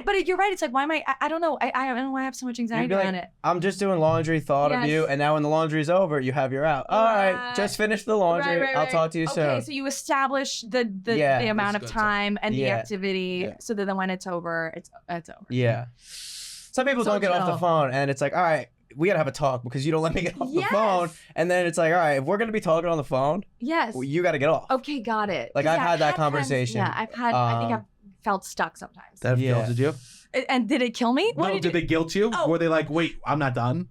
but you're right. It's like, why am I don't know. I don't know why I have so much anxiety around it. I'm just doing laundry, thought of you, and now when the laundry's over, you have your out. All right, just finish the laundry. Right. I'll talk to you soon. Okay, so you establish the amount of time and the activity so that then when it's over, it's over. Yeah. Some people don't get off the phone, and it's like, all right, we gotta have a talk because you don't let me get off the phone. And then it's like, all right, if we're gonna be talking on the phone, you gotta get off. Okay, got it. Like I've had that conversation. I think I've felt stuck sometimes. Did you? And did it kill me? No, did they guilt you? Were they like, wait, I'm not done?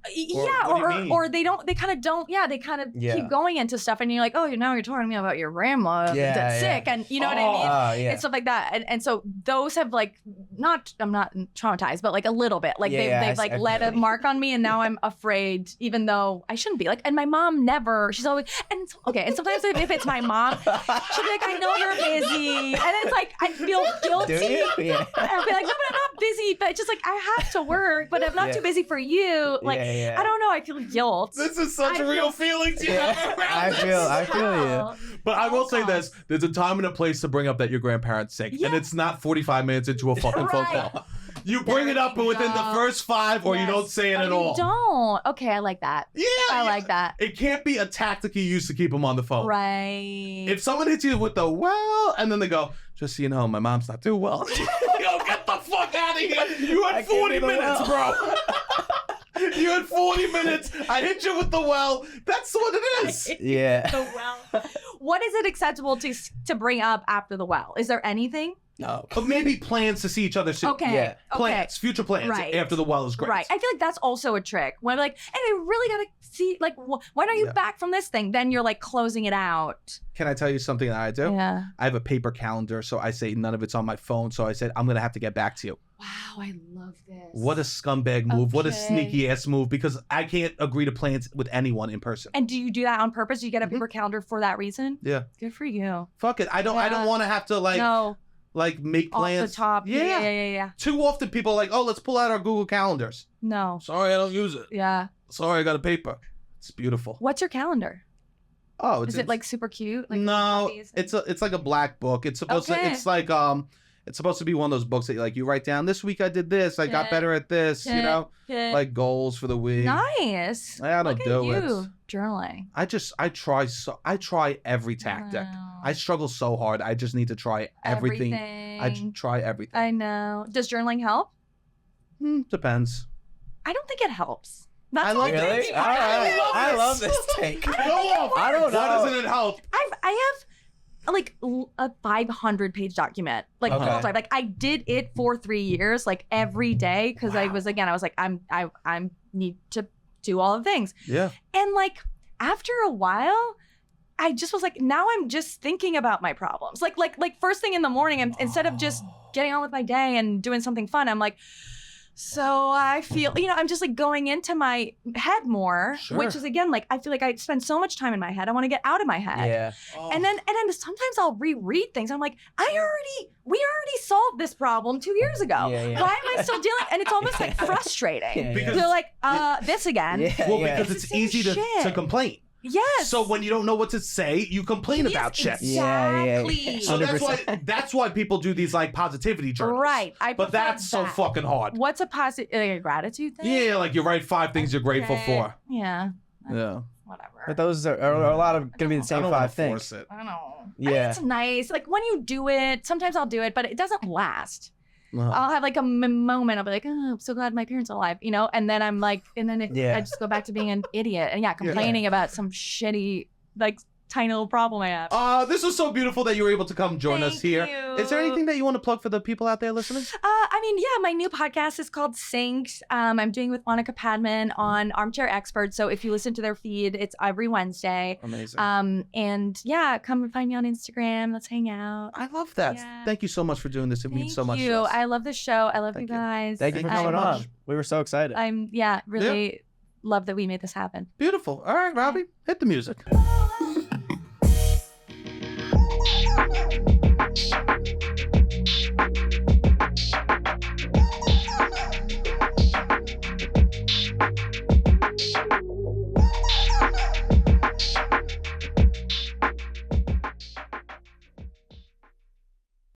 Or they don't, they kind of don't, they kind of keep going into stuff and you're like, oh, now you're talking to me about your grandma that's sick and you know what I mean? And stuff like that. And so those have I'm not traumatized, but like a little bit. Like they've let a mark on me and now I'm afraid, even though I shouldn't be. Like, and my mom she's always, and sometimes if it's my mom, she'll be like, I know you're busy. And it's like, I feel guilty. Do you? Yeah. I'll be like, no, but I'm not busy. But it's just like I have to work, but I'm not too busy for you. Like I don't know, I feel guilt. This is such a real feeling to have around I feel you. But I will say this: there's a time and a place to bring up that your grandparents sick, and it's not 45 minutes into a fucking phone call. You bring it up within the first 5, or you don't say it at all. You don't. Okay, I like that. Yeah, I like that. It can't be a tactic you use to keep them on the phone. Right. If someone hits you with the and then they go, just so you know, my mom's not too well. Yo, get the fuck out of here. You had 40 minutes, bro. You had 40 minutes. I hit you with the That's what it is. Yeah. The what is it acceptable to bring up after the well? Is there anything? No. But maybe plans to see each other soon. Okay. Yeah. Plans, future plans after the well is great. Right. I feel like that's also a trick. When like, hey, I really gotta see, like, when are you back from this thing? Then you're like closing it out. Can I tell you something that I do? Yeah. I have a paper calendar, so I say none of it's on my phone. So I said, I'm going to have to get back to you. Wow, I love this. What a scumbag move. What a sneaky ass move, because I can't agree to plans with anyone in person. And do you do that on purpose? Do you get a paper calendar for that reason? Yeah. Good for you. Fuck it. I don't want to have to like make plans. Off the top. Yeah. Too often people are like, oh, let's pull out our Google calendars. No. Sorry, I don't use it. Yeah. Sorry, I got a paper. It's beautiful. What's your calendar? Oh, is it like super cute? Like no, it's like a black book. It's supposed to. It's like it's supposed to be one of those books that you write down. This week I did this. I got better at this. You know, like goals for the week. Nice. I don't do it. Journaling. I try every tactic. I struggle so hard. I just need to try everything. I try everything. I know. Does journaling help? Depends. I don't think it helps. That's I like really? All right. I love this take. Go off. I don't know. Why doesn't it help? I have like a 500-page document, like full time. Like I did it for 3 years, like every day, because I was like I need to do all the things. Yeah. And like after a while, I just was like, now I'm just thinking about my problems. Like first thing in the morning, instead of just getting on with my day and doing something fun, I'm like, so I feel, I'm just like going into my head more, which is again, like, I feel like I spend so much time in my head. I want to get out of my head. Yeah. And then sometimes I'll reread things. I'm like, we already solved this problem 2 years ago. Yeah. Why am I still dealing? And it's almost like frustrating. Because they're like, this again. Because it's easy to complain. Yes. So when you don't know what to say, you complain about shit. Exactly. Yeah. So that's why people do these like positivity journals. Right. But that's so fucking hard. What's a a gratitude thing? Yeah, like you write 5 things you're grateful for. Yeah. Yeah. Whatever. But those are a lot of gonna be the same 5 things. It. I don't know. Yeah. I mean, it's nice. Like when you do it, sometimes I'll do it, but it doesn't last. I'll have like a moment. I'll be like, oh, I'm so glad my parents are alive, and then I'm like, I just go back to being an idiot and complaining about some shitty, like tiny little problem I have. This was so beautiful that you were able to come join us here. Is there anything that you want to plug for the people out there listening? My new podcast is called Synced. I'm doing with Monica Padman on Armchair Expert. So if you listen to their feed, it's every Wednesday. Amazing. Come and find me on Instagram. Let's hang out. I love that. Yeah. Thank you so much for doing this. It means so much to us. I love this show. I love you guys. Thank you for coming on. We were so excited. Really love that we made this happen. Beautiful. All right, Robbie, hit the music.